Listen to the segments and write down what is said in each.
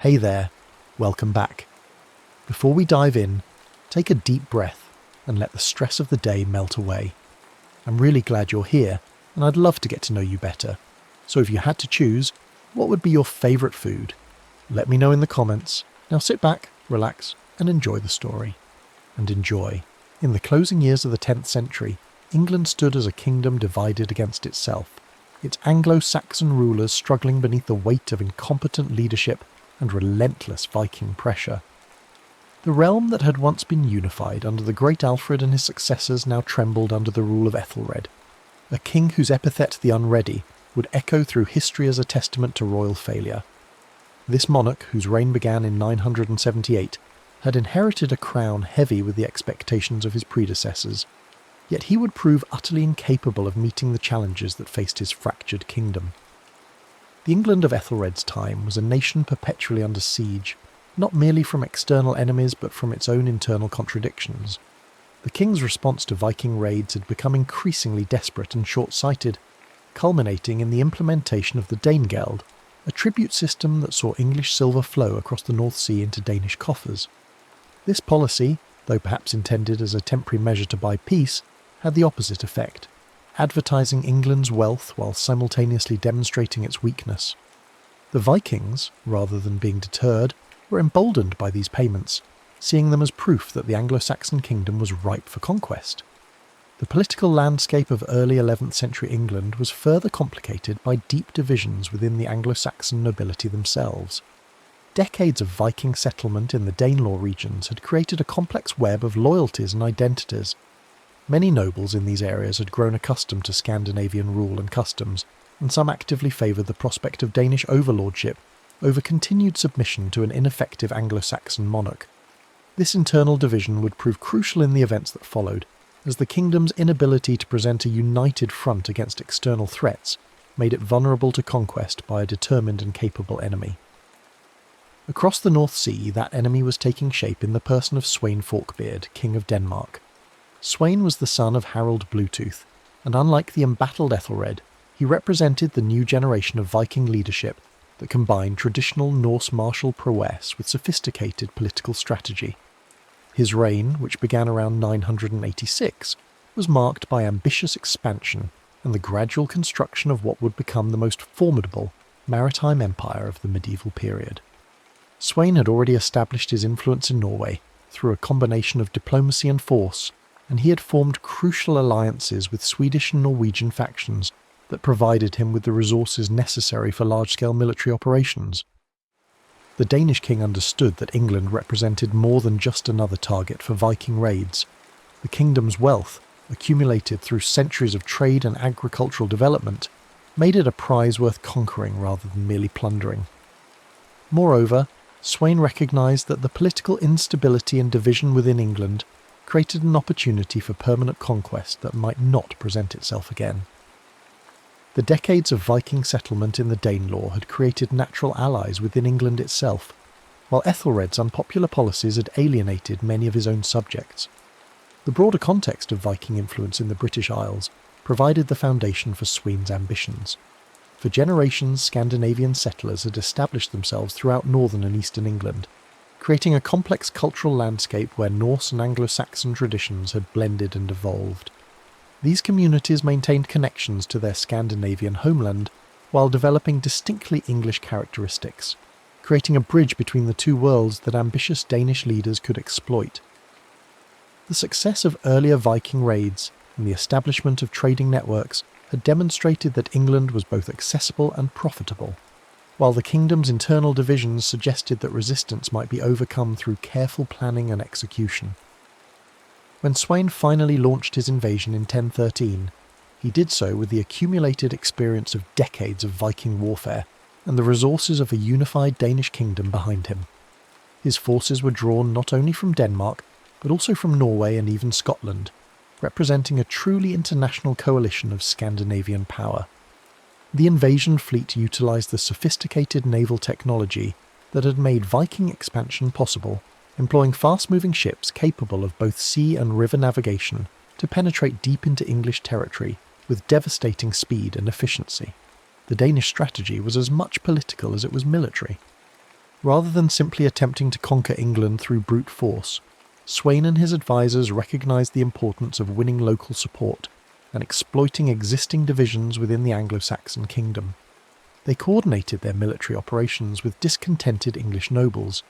Hey there, welcome back. Before we dive in, take a deep breath and let the stress of the day melt away. I'm really glad you're here, and I'd love to get to know you better. So if you had to choose, what would be your favourite food? Let me know in the comments. Now sit back, relax, and enjoy the story. And enjoy. In the closing years of the 10th century, England stood as a kingdom divided against itself, its Anglo-Saxon rulers struggling beneath the weight of incompetent leadership and relentless Viking pressure. The realm that had once been unified under the great Alfred and his successors now trembled under the rule of Ethelred, a king whose epithet the Unready would echo through history as a testament to royal failure. This monarch, whose reign began in 978, had inherited a crown heavy with the expectations of his predecessors, yet he would prove utterly incapable of meeting the challenges that faced his fractured kingdom. The England of Ethelred's time was a nation perpetually under siege, not merely from external enemies but from its own internal contradictions. The king's response to Viking raids had become increasingly desperate and short-sighted, culminating in the implementation of the Danegeld, a tribute system that saw English silver flow across the North Sea into Danish coffers. This policy, though perhaps intended as a temporary measure to buy peace, had the opposite effect, advertising England's wealth while simultaneously demonstrating its weakness. The Vikings, rather than being deterred, were emboldened by these payments, seeing them as proof that the Anglo-Saxon kingdom was ripe for conquest. The political landscape of early 11th century England was further complicated by deep divisions within the Anglo-Saxon nobility themselves. Decades of Viking settlement in the Danelaw regions had created a complex web of loyalties and identities. Many nobles in these areas had grown accustomed to Scandinavian rule and customs, and some actively favoured the prospect of Danish overlordship over continued submission to an ineffective Anglo-Saxon monarch. This internal division would prove crucial in the events that followed, as the kingdom's inability to present a united front against external threats made it vulnerable to conquest by a determined and capable enemy. Across the North Sea, that enemy was taking shape in the person of Sweyn Forkbeard, King of Denmark. Sweyn was the son of Harold Bluetooth, and unlike the embattled Ethelred, he represented the new generation of Viking leadership that combined traditional Norse martial prowess with sophisticated political strategy. His reign, which began around 986, was marked by ambitious expansion and the gradual construction of what would become the most formidable maritime empire of the medieval period. Sweyn had already established his influence in Norway through a combination of diplomacy and force, and he had formed crucial alliances with Swedish and Norwegian factions that provided him with the resources necessary for large-scale military operations. The Danish king understood that England represented more than just another target for Viking raids. The kingdom's wealth, accumulated through centuries of trade and agricultural development, made it a prize worth conquering rather than merely plundering. Moreover, Sweyn recognised that the political instability and division within England created an opportunity for permanent conquest that might not present itself again. The decades of Viking settlement in the Danelaw had created natural allies within England itself, while Ethelred's unpopular policies had alienated many of his own subjects. The broader context of Viking influence in the British Isles provided the foundation for Sweyn's ambitions. For generations, Scandinavian settlers had established themselves throughout northern and eastern England, creating a complex cultural landscape where Norse and Anglo-Saxon traditions had blended and evolved. These communities maintained connections to their Scandinavian homeland while developing distinctly English characteristics, creating a bridge between the two worlds that ambitious Danish leaders could exploit. The success of earlier Viking raids and the establishment of trading networks had demonstrated that England was both accessible and profitable, while the kingdom's internal divisions suggested that resistance might be overcome through careful planning and execution. When Sweyn finally launched his invasion in 1013, he did so with the accumulated experience of decades of Viking warfare and the resources of a unified Danish kingdom behind him. His forces were drawn not only from Denmark, but also from Norway and even Scotland, representing a truly international coalition of Scandinavian power. The invasion fleet utilised the sophisticated naval technology that had made Viking expansion possible, employing fast-moving ships capable of both sea and river navigation to penetrate deep into English territory with devastating speed and efficiency. The Danish strategy was as much political as it was military. Rather than simply attempting to conquer England through brute force, Sweyn and his advisors recognised the importance of winning local support and exploiting existing divisions within the Anglo-Saxon kingdom. They coordinated their military operations with discontented English nobles,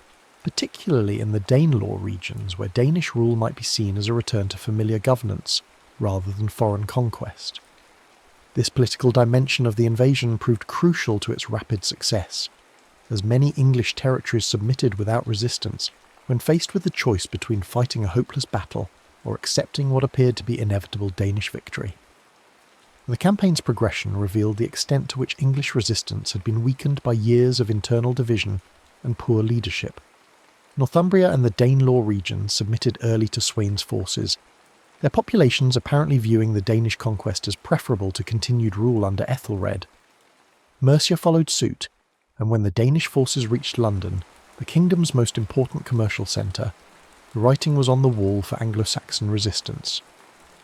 particularly in the Danelaw regions where Danish rule might be seen as a return to familiar governance rather than foreign conquest. This political dimension of the invasion proved crucial to its rapid success, as many English territories submitted without resistance when faced with the choice between fighting a hopeless battle or accepting what appeared to be inevitable Danish victory. The campaign's progression revealed the extent to which English resistance had been weakened by years of internal division and poor leadership. Northumbria and the Danelaw region submitted early to Sweyn's forces, their populations apparently viewing the Danish conquest as preferable to continued rule under Ethelred. Mercia followed suit, and when the Danish forces reached London, the kingdom's most important commercial centre, the writing was on the wall for Anglo-Saxon resistance.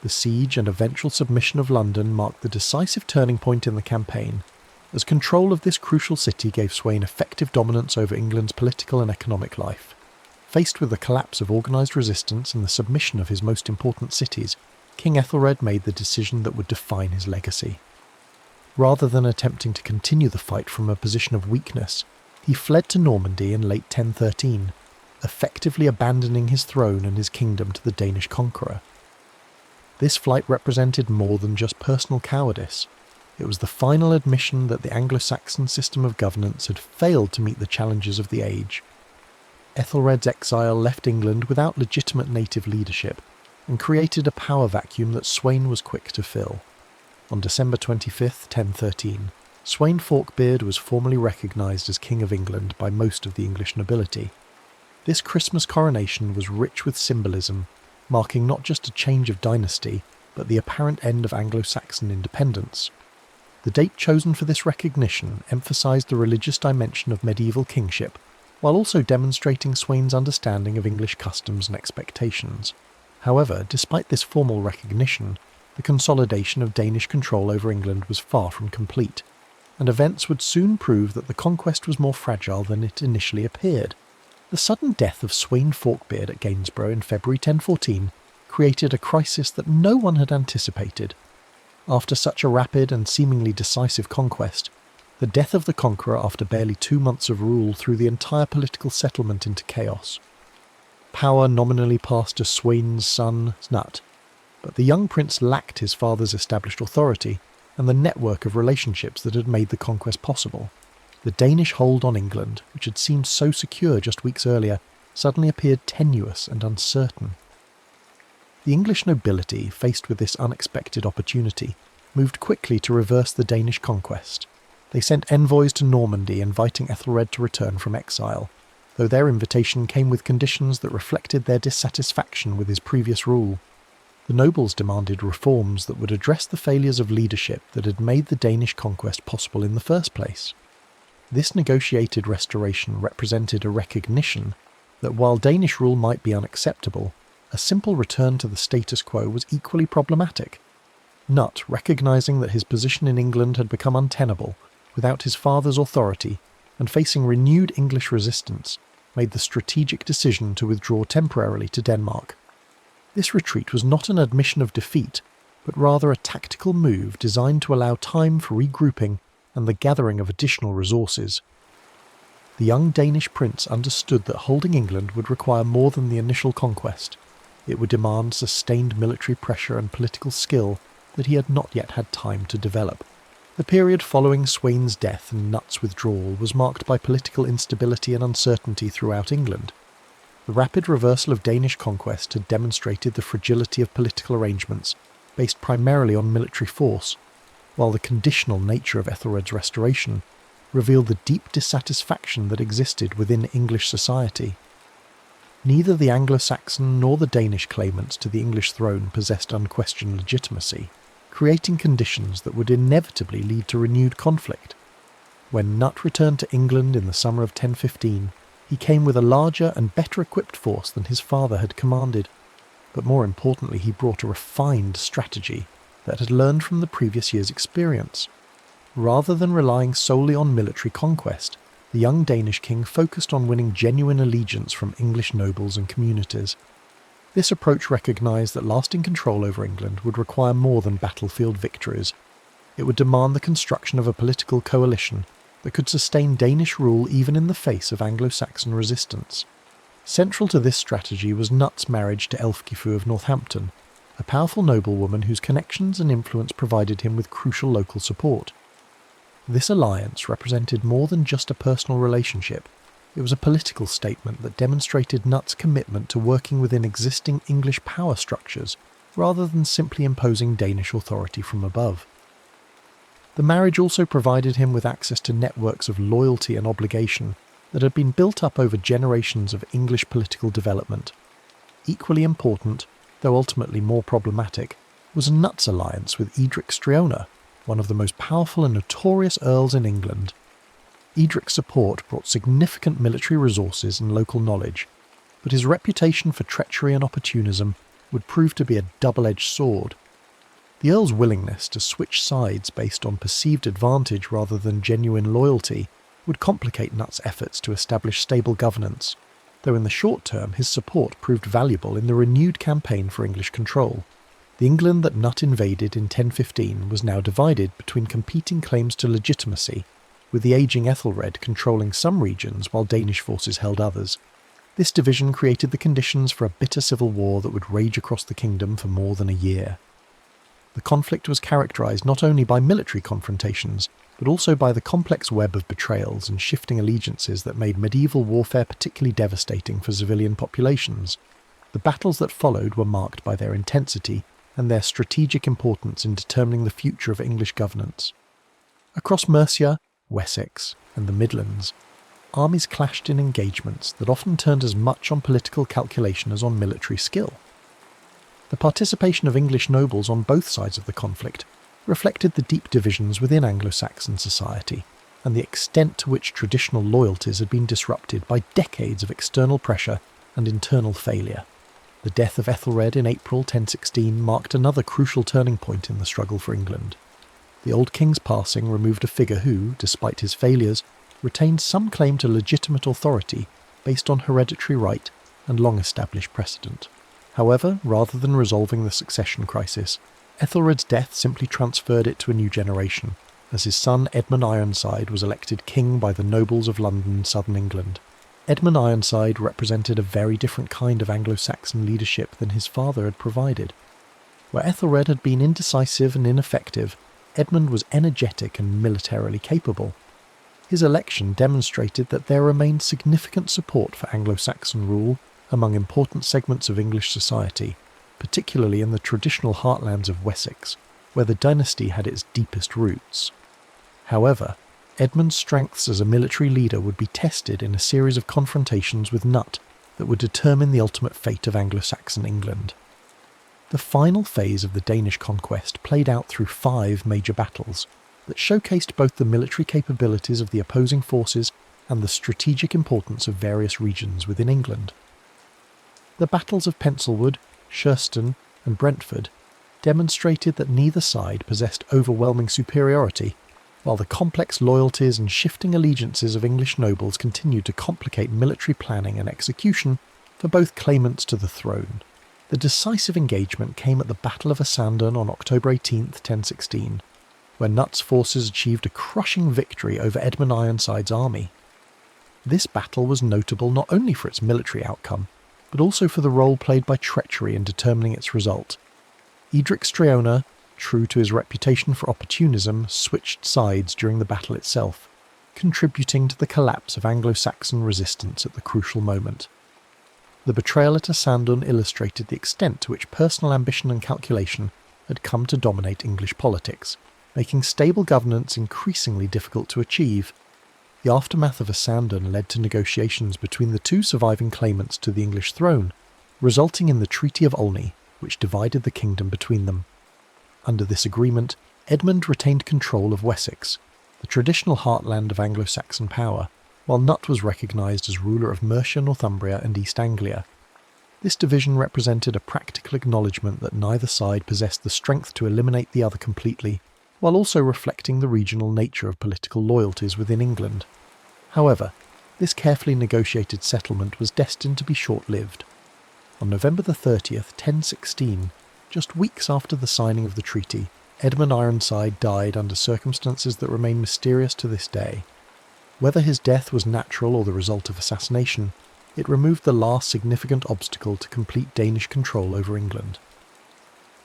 The siege and eventual submission of London marked the decisive turning point in the campaign, as control of this crucial city gave Sweyn effective dominance over England's political and economic life. Faced with the collapse of organised resistance and the submission of his most important cities, King Ethelred made the decision that would define his legacy. Rather than attempting to continue the fight from a position of weakness, he fled to Normandy in late 1013, effectively abandoning his throne and his kingdom to the Danish conqueror. This flight represented more than just personal cowardice. It was the final admission that the Anglo-Saxon system of governance had failed to meet the challenges of the age. Ethelred's exile left England without legitimate native leadership and created a power vacuum that Sweyn was quick to fill. On December 25, 1013, Sweyn Forkbeard was formally recognised as King of England by most of the English nobility. This Christmas coronation was rich with symbolism, marking not just a change of dynasty, but the apparent end of Anglo-Saxon independence. The date chosen for this recognition emphasised the religious dimension of medieval kingship, while also demonstrating Sweyn's understanding of English customs and expectations. However, despite this formal recognition, the consolidation of Danish control over England was far from complete, and events would soon prove that the conquest was more fragile than it initially appeared. The sudden death of Sweyn Forkbeard at Gainsborough in February 1014 created a crisis that no one had anticipated. After such a rapid and seemingly decisive conquest, the death of the conqueror after barely 2 months of rule threw the entire political settlement into chaos. Power nominally passed to Sweyn's son Snut, but the young prince lacked his father's established authority and the network of relationships that had made the conquest possible. The Danish hold on England, which had seemed so secure just weeks earlier, suddenly appeared tenuous and uncertain. The English nobility, faced with this unexpected opportunity, moved quickly to reverse the Danish conquest. They sent envoys to Normandy inviting Ethelred to return from exile, though their invitation came with conditions that reflected their dissatisfaction with his previous rule. The nobles demanded reforms that would address the failures of leadership that had made the Danish conquest possible in the first place. This negotiated restoration represented a recognition that while Danish rule might be unacceptable, a simple return to the status quo was equally problematic. Nut, recognising that his position in England had become untenable without his father's authority and facing renewed English resistance, made the strategic decision to withdraw temporarily to Denmark. This retreat was not an admission of defeat, but rather a tactical move designed to allow time for regrouping and the gathering of additional resources. The young Danish prince understood that holding England would require more than the initial conquest. It would demand sustained military pressure and political skill that he had not yet had time to develop. The period following Sweyn's death and Nut's withdrawal was marked by political instability and uncertainty throughout England. The rapid reversal of Danish conquest had demonstrated the fragility of political arrangements based primarily on military force, while the conditional nature of Ethelred's restoration revealed the deep dissatisfaction that existed within English society. Neither the Anglo-Saxon nor the Danish claimants to the English throne possessed unquestioned legitimacy, creating conditions that would inevitably lead to renewed conflict. When Nut returned to England in the summer of 1015, he came with a larger and better equipped force than his father had commanded, but more importantly he brought a refined strategy that had learned from the previous year's experience. Rather than relying solely on military conquest, the young Danish king focused on winning genuine allegiance from English nobles and communities. This approach recognised that lasting control over England would require more than battlefield victories. It would demand the construction of a political coalition that could sustain Danish rule even in the face of Anglo-Saxon resistance. Central to this strategy was Knut's marriage to Elfgifu of Northampton, a powerful noblewoman whose connections and influence provided him with crucial local support. This alliance represented more than just a personal relationship. It was a political statement that demonstrated Knut's commitment to working within existing English power structures rather than simply imposing Danish authority from above. The marriage also provided him with access to networks of loyalty and obligation that had been built up over generations of English political development. Equally important, though ultimately more problematic, was Knut's alliance with Edric Streona, one of the most powerful and notorious earls in England. Edric's support brought significant military resources and local knowledge, but his reputation for treachery and opportunism would prove to be a double-edged sword. The Earl's willingness to switch sides based on perceived advantage rather than genuine loyalty would complicate Knut's efforts to establish stable governance, though in the short term his support proved valuable in the renewed campaign for English control. The England that Knut invaded in 1015 was now divided between competing claims to legitimacy, with the ageing Ethelred controlling some regions while Danish forces held others. This division created the conditions for a bitter civil war that would rage across the kingdom for more than a year. The conflict was characterised not only by military confrontations, but also by the complex web of betrayals and shifting allegiances that made medieval warfare particularly devastating for civilian populations. The battles that followed were marked by their intensity and their strategic importance in determining the future of English governance. Across Mercia, Wessex, and the Midlands, armies clashed in engagements that often turned as much on political calculation as on military skill. The participation of English nobles on both sides of the conflict reflected the deep divisions within Anglo-Saxon society, and the extent to which traditional loyalties had been disrupted by decades of external pressure and internal failure. The death of Ethelred in April 1016 marked another crucial turning point in the struggle for England. The old king's passing removed a figure who, despite his failures, retained some claim to legitimate authority based on hereditary right and long-established precedent. However, rather than resolving the succession crisis, Ethelred's death simply transferred it to a new generation, as his son Edmund Ironside was elected king by the nobles of London and southern England. Edmund Ironside represented a very different kind of Anglo-Saxon leadership than his father had provided. Where Ethelred had been indecisive and ineffective, Edmund was energetic and militarily capable. His election demonstrated that there remained significant support for Anglo-Saxon rule among important segments of English society, particularly in the traditional heartlands of Wessex, where the dynasty had its deepest roots. However, Edmund's strengths as a military leader would be tested in a series of confrontations with Knut that would determine the ultimate fate of Anglo-Saxon England. The final phase of the Danish conquest played out through 5 major battles that showcased both the military capabilities of the opposing forces and the strategic importance of various regions within England. The battles of Penselwood, Schurston, and Brentford demonstrated that neither side possessed overwhelming superiority, while the complex loyalties and shifting allegiances of English nobles continued to complicate military planning and execution for both claimants to the throne. The decisive engagement came at the Battle of Asandun on October 18, 1016, where Knut's forces achieved a crushing victory over Edmund Ironside's army. This battle was notable not only for its military outcome, but also for the role played by treachery in determining its result. Edric Streona, true to his reputation for opportunism, switched sides during the battle itself, contributing to the collapse of Anglo-Saxon resistance at the crucial moment. The betrayal at Asandun illustrated the extent to which personal ambition and calculation had come to dominate English politics, making stable governance increasingly difficult to achieve. The aftermath of Asandun led to negotiations between the 2 surviving claimants to the English throne, resulting in the Treaty of Olney, which divided the kingdom between them. Under this agreement, Edmund retained control of Wessex, the traditional heartland of Anglo-Saxon power, while Knut was recognised as ruler of Mercia, Northumbria and East Anglia. This division represented a practical acknowledgement that neither side possessed the strength to eliminate the other completely, while also reflecting the regional nature of political loyalties within England. However, this carefully negotiated settlement was destined to be short-lived. On November the 30th, 1016, just weeks after the signing of the treaty, Edmund Ironside died under circumstances that remain mysterious to this day. Whether his death was natural or the result of assassination, it removed the last significant obstacle to complete Danish control over England.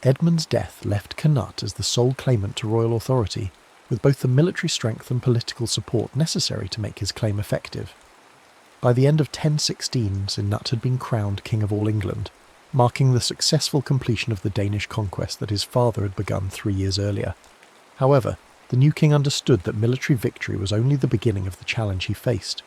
Edmund's death left Cnut as the sole claimant to royal authority, with both the military strength and political support necessary to make his claim effective. By the end of 1016, Cnut had been crowned King of all England, marking the successful completion of the Danish conquest that his father had begun 3 years earlier. However, the new king understood that military victory was only the beginning of the challenge he faced.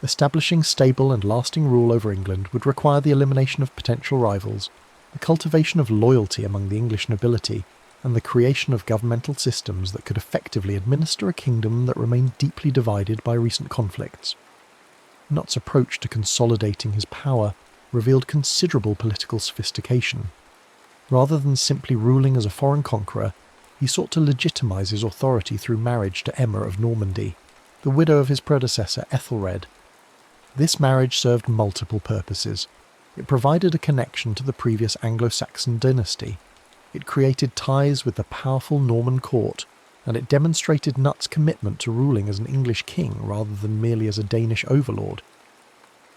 Establishing stable and lasting rule over England would require the elimination of potential rivals, the cultivation of loyalty among the English nobility, and the creation of governmental systems that could effectively administer a kingdom that remained deeply divided by recent conflicts. Cnut's approach to consolidating his power revealed considerable political sophistication. Rather than simply ruling as a foreign conqueror, he sought to legitimize his authority through marriage to Emma of Normandy, the widow of his predecessor Ethelred. This marriage served multiple purposes. It provided a connection to the previous Anglo-Saxon dynasty. It created ties with the powerful Norman court, and it demonstrated Cnut's commitment to ruling as an English king rather than merely as a Danish overlord.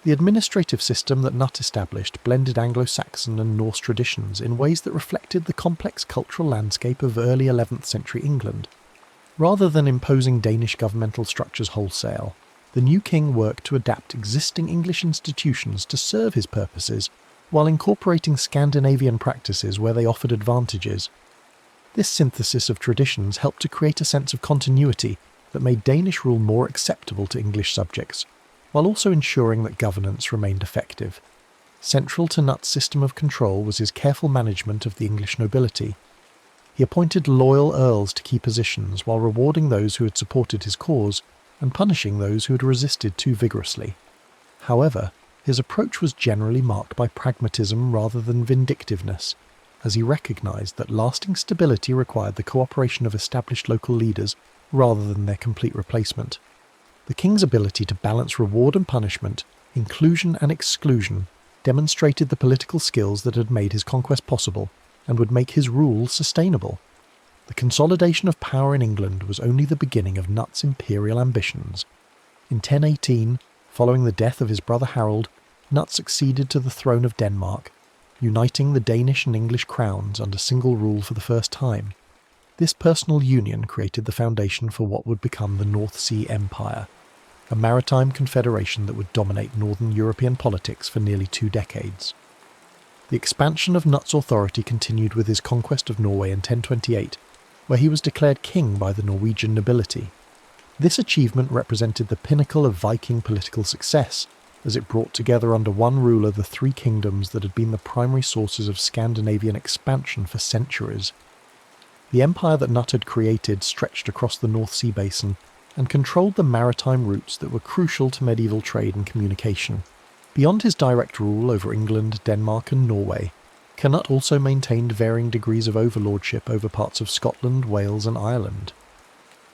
The administrative system that Cnut established blended Anglo-Saxon and Norse traditions in ways that reflected the complex cultural landscape of early 11th century England. Rather than imposing Danish governmental structures wholesale, the new king worked to adapt existing English institutions to serve his purposes, while incorporating Scandinavian practices where they offered advantages. This synthesis of traditions helped to create a sense of continuity that made Danish rule more acceptable to English subjects, while also ensuring that governance remained effective. Central to Cnut's system of control was his careful management of the English nobility. He appointed loyal earls to key positions while rewarding those who had supported his cause and punishing those who had resisted too vigorously. However, his approach was generally marked by pragmatism rather than vindictiveness, as he recognised that lasting stability required the cooperation of established local leaders rather than their complete replacement. The king's ability to balance reward and punishment, inclusion and exclusion, demonstrated the political skills that had made his conquest possible and would make his rule sustainable. The consolidation of power in England was only the beginning of Cnut's imperial ambitions. In 1018, following the death of his brother Harold, Cnut succeeded to the throne of Denmark, uniting the Danish and English crowns under single rule for the first time. This personal union created the foundation for what would become the North Sea Empire, a maritime confederation that would dominate northern European politics for nearly 2 decades. The expansion of Cnut's authority continued with his conquest of Norway in 1028, where he was declared king by the Norwegian nobility. This achievement represented the pinnacle of Viking political success, as it brought together under one ruler the 3 kingdoms that had been the primary sources of Scandinavian expansion for centuries. The empire that Cnut had created stretched across the North Sea basin and controlled the maritime routes that were crucial to medieval trade and communication. Beyond his direct rule over England, Denmark and Norway, Cnut also maintained varying degrees of overlordship over parts of Scotland, Wales and Ireland.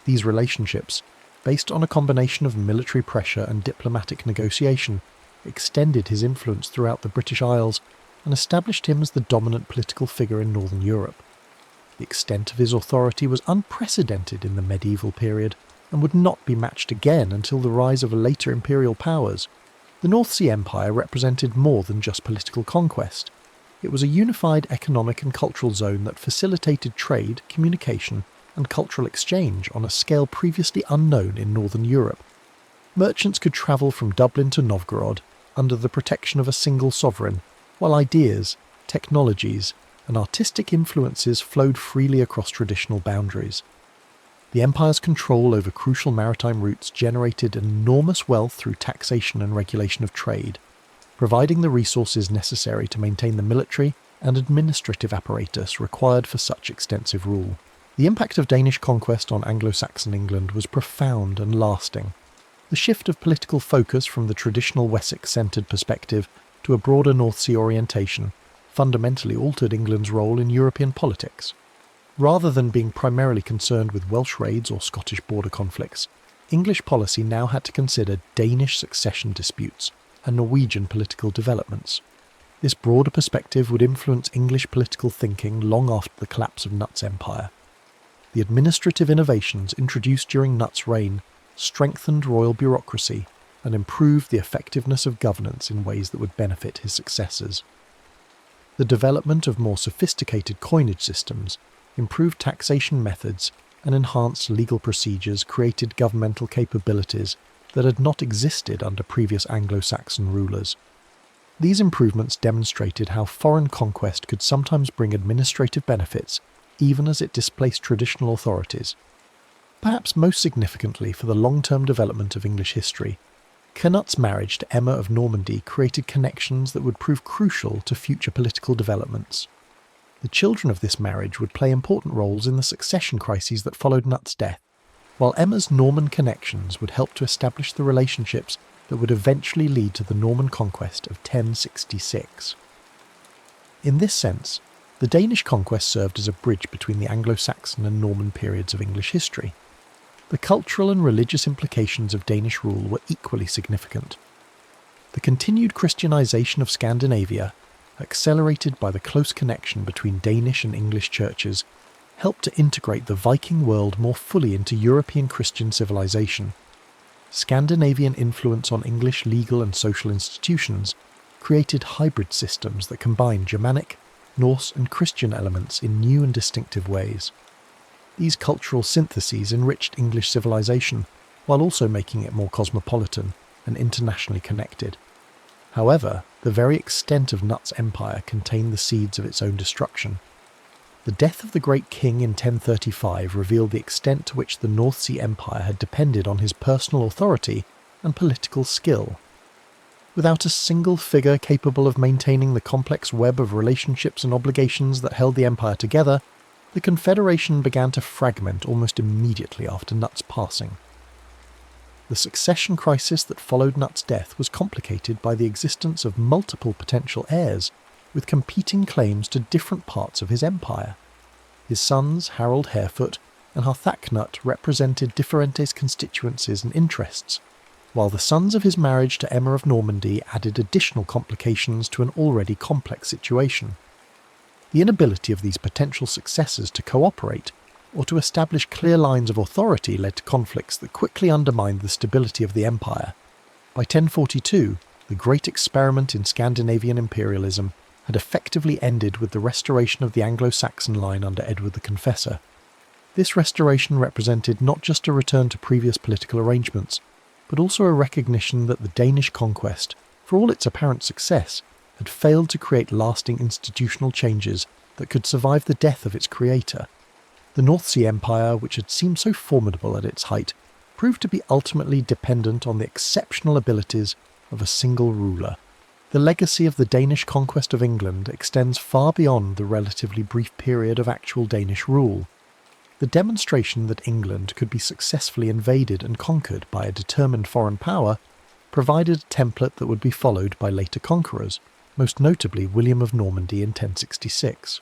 These relationships, based on a combination of military pressure and diplomatic negotiation, extended his influence throughout the British Isles and established him as the dominant political figure in Northern Europe. The extent of his authority was unprecedented in the medieval period and would not be matched again until the rise of later imperial powers. The North Sea Empire represented more than just political conquest. It was a unified economic and cultural zone that facilitated trade, communication, and cultural exchange on a scale previously unknown in Northern Europe. Merchants could travel from Dublin to Novgorod under the protection of a single sovereign, while ideas, technologies, and artistic influences flowed freely across traditional boundaries. The empire's control over crucial maritime routes generated enormous wealth through taxation and regulation of trade, providing the resources necessary to maintain the military and administrative apparatus required for such extensive rule. The impact of Danish conquest on Anglo-Saxon England was profound and lasting. The shift of political focus from the traditional Wessex-centred perspective to a broader North Sea orientation fundamentally altered England's role in European politics. Rather than being primarily concerned with Welsh raids or Scottish border conflicts, English policy now had to consider Danish succession disputes and Norwegian political developments. This broader perspective would influence English political thinking long after the collapse of Knut's empire. The administrative innovations introduced during Knut's reign strengthened royal bureaucracy and improved the effectiveness of governance in ways that would benefit his successors. The development of more sophisticated coinage systems, improved taxation methods, and enhanced legal procedures created governmental capabilities that had not existed under previous Anglo-Saxon rulers. These improvements demonstrated how foreign conquest could sometimes bring administrative benefits even as it displaced traditional authorities. Perhaps most significantly for the long-term development of English history, Knut's marriage to Emma of Normandy created connections that would prove crucial to future political developments. The children of this marriage would play important roles in the succession crises that followed Knut's death, while Emma's Norman connections would help to establish the relationships that would eventually lead to the Norman conquest of 1066. In this sense, the Danish conquest served as a bridge between the Anglo-Saxon and Norman periods of English history. The cultural and religious implications of Danish rule were equally significant. The continued Christianization of Scandinavia, accelerated by the close connection between Danish and English churches, helped to integrate the Viking world more fully into European Christian civilization. Scandinavian influence on English legal and social institutions created hybrid systems that combined Germanic, Norse and Christian elements in new and distinctive ways. These cultural syntheses enriched English civilization, while also making it more cosmopolitan and internationally connected. However, the very extent of Knut's empire contained the seeds of its own destruction. The death of the great king in 1035 revealed the extent to which the North Sea Empire had depended on his personal authority and political skill. Without a single figure capable of maintaining the complex web of relationships and obligations that held the empire together, the Confederation began to fragment almost immediately after Knut's passing. The succession crisis that followed Knut's death was complicated by the existence of multiple potential heirs, with competing claims to different parts of his empire. His sons, Harold Harefoot and Harthacnut, represented differentes constituencies and interests, while the sons of his marriage to Emma of Normandy added additional complications to an already complex situation. The inability of these potential successors to cooperate or to establish clear lines of authority led to conflicts that quickly undermined the stability of the empire. By 1042, the great experiment in Scandinavian imperialism had effectively ended with the restoration of the Anglo-Saxon line under Edward the Confessor. This restoration represented not just a return to previous political arrangements, but also a recognition that the Danish conquest, for all its apparent success, had failed to create lasting institutional changes that could survive the death of its creator. The North Sea Empire, which had seemed so formidable at its height, proved to be ultimately dependent on the exceptional abilities of a single ruler. The legacy of the Danish conquest of England extends far beyond the relatively brief period of actual Danish rule. The demonstration that England could be successfully invaded and conquered by a determined foreign power provided a template that would be followed by later conquerors, most notably William of Normandy in 1066.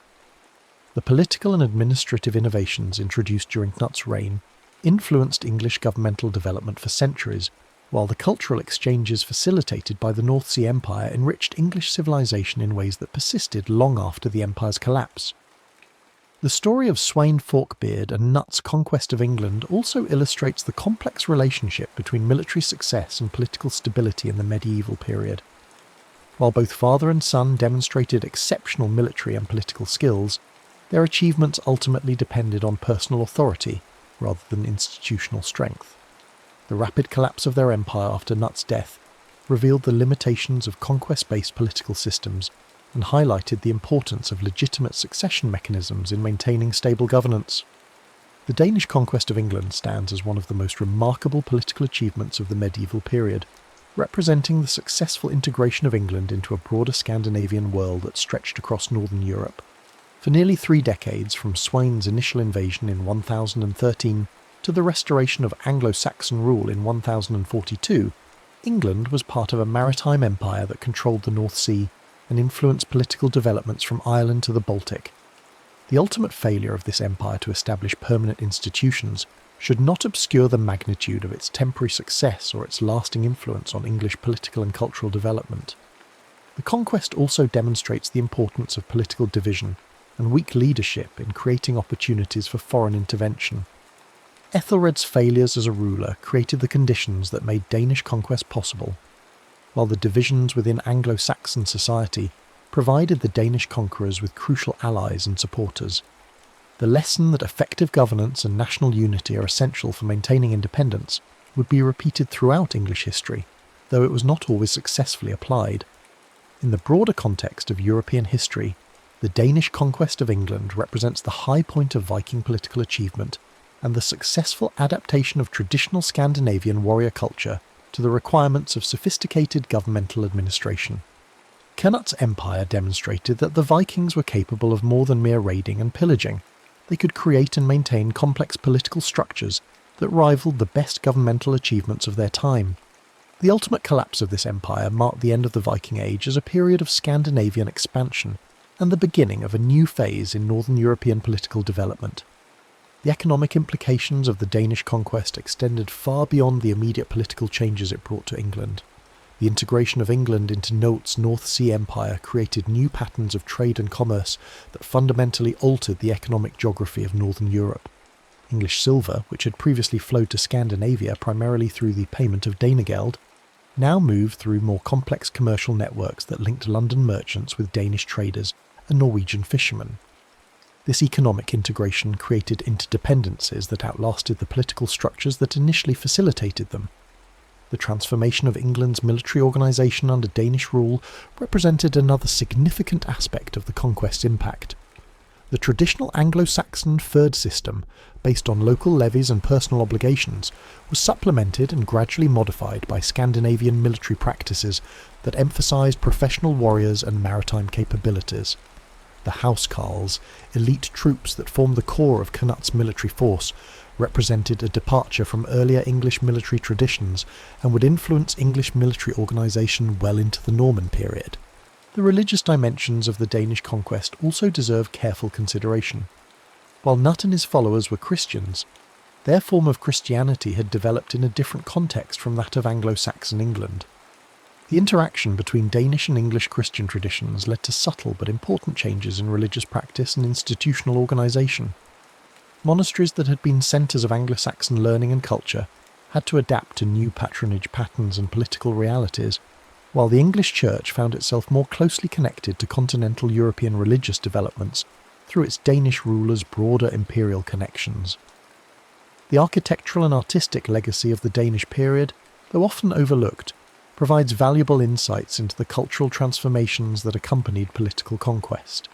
The political and administrative innovations introduced during Knut's reign influenced English governmental development for centuries, while the cultural exchanges facilitated by the North Sea Empire enriched English civilization in ways that persisted long after the empire's collapse. The story of Sweyn Forkbeard and Knut's conquest of England also illustrates the complex relationship between military success and political stability in the medieval period. While both father and son demonstrated exceptional military and political skills, their achievements ultimately depended on personal authority rather than institutional strength. The rapid collapse of their empire after Knut's death revealed the limitations of conquest-based political systems and highlighted the importance of legitimate succession mechanisms in maintaining stable governance. The Danish conquest of England stands as one of the most remarkable political achievements of the medieval period, representing the successful integration of England into a broader Scandinavian world that stretched across northern Europe. For nearly 3 decades, from Sweyn's initial invasion in 1013 to the restoration of Anglo-Saxon rule in 1042, England was part of a maritime empire that controlled the North Sea and influenced political developments from Ireland to the Baltic. The ultimate failure of this empire to establish permanent institutions should not obscure the magnitude of its temporary success or its lasting influence on English political and cultural development. The conquest also demonstrates the importance of political division and weak leadership in creating opportunities for foreign intervention. Ethelred's failures as a ruler created the conditions that made Danish conquest possible, while the divisions within Anglo-Saxon society provided the Danish conquerors with crucial allies and supporters. The lesson that effective governance and national unity are essential for maintaining independence would be repeated throughout English history, though it was not always successfully applied. In the broader context of European history, the Danish conquest of England represents the high point of Viking political achievement and the successful adaptation of traditional Scandinavian warrior culture to the requirements of sophisticated governmental administration. Knut's empire demonstrated that the Vikings were capable of more than mere raiding and pillaging. They could create and maintain complex political structures that rivaled the best governmental achievements of their time. The ultimate collapse of this empire marked the end of the Viking Age as a period of Scandinavian expansion and the beginning of a new phase in Northern European political development. The economic implications of the Danish conquest extended far beyond the immediate political changes it brought to England. The integration of England into Knut's North Sea Empire created new patterns of trade and commerce that fundamentally altered the economic geography of Northern Europe. English silver, which had previously flowed to Scandinavia primarily through the payment of Danegeld, now moved through more complex commercial networks that linked London merchants with Danish traders and Norwegian fishermen. This economic integration created interdependencies that outlasted the political structures that initially facilitated them. The transformation of England's military organisation under Danish rule represented another significant aspect of the conquest's impact. The traditional Anglo-Saxon fyrd system, based on local levies and personal obligations, was supplemented and gradually modified by Scandinavian military practices that emphasised professional warriors and maritime capabilities. The housecarls, elite troops that formed the core of Knut's military force, represented a departure from earlier English military traditions and would influence English military organisation well into the Norman period. The religious dimensions of the Danish conquest also deserve careful consideration. While Knut and his followers were Christians, their form of Christianity had developed in a different context from that of Anglo-Saxon England. The interaction between Danish and English Christian traditions led to subtle but important changes in religious practice and institutional organisation. Monasteries that had been centres of Anglo-Saxon learning and culture had to adapt to new patronage patterns and political realities, while the English Church found itself more closely connected to continental European religious developments through its Danish rulers' broader imperial connections. The architectural and artistic legacy of the Danish period, though often overlooked, provides valuable insights into the cultural transformations that accompanied political conquest.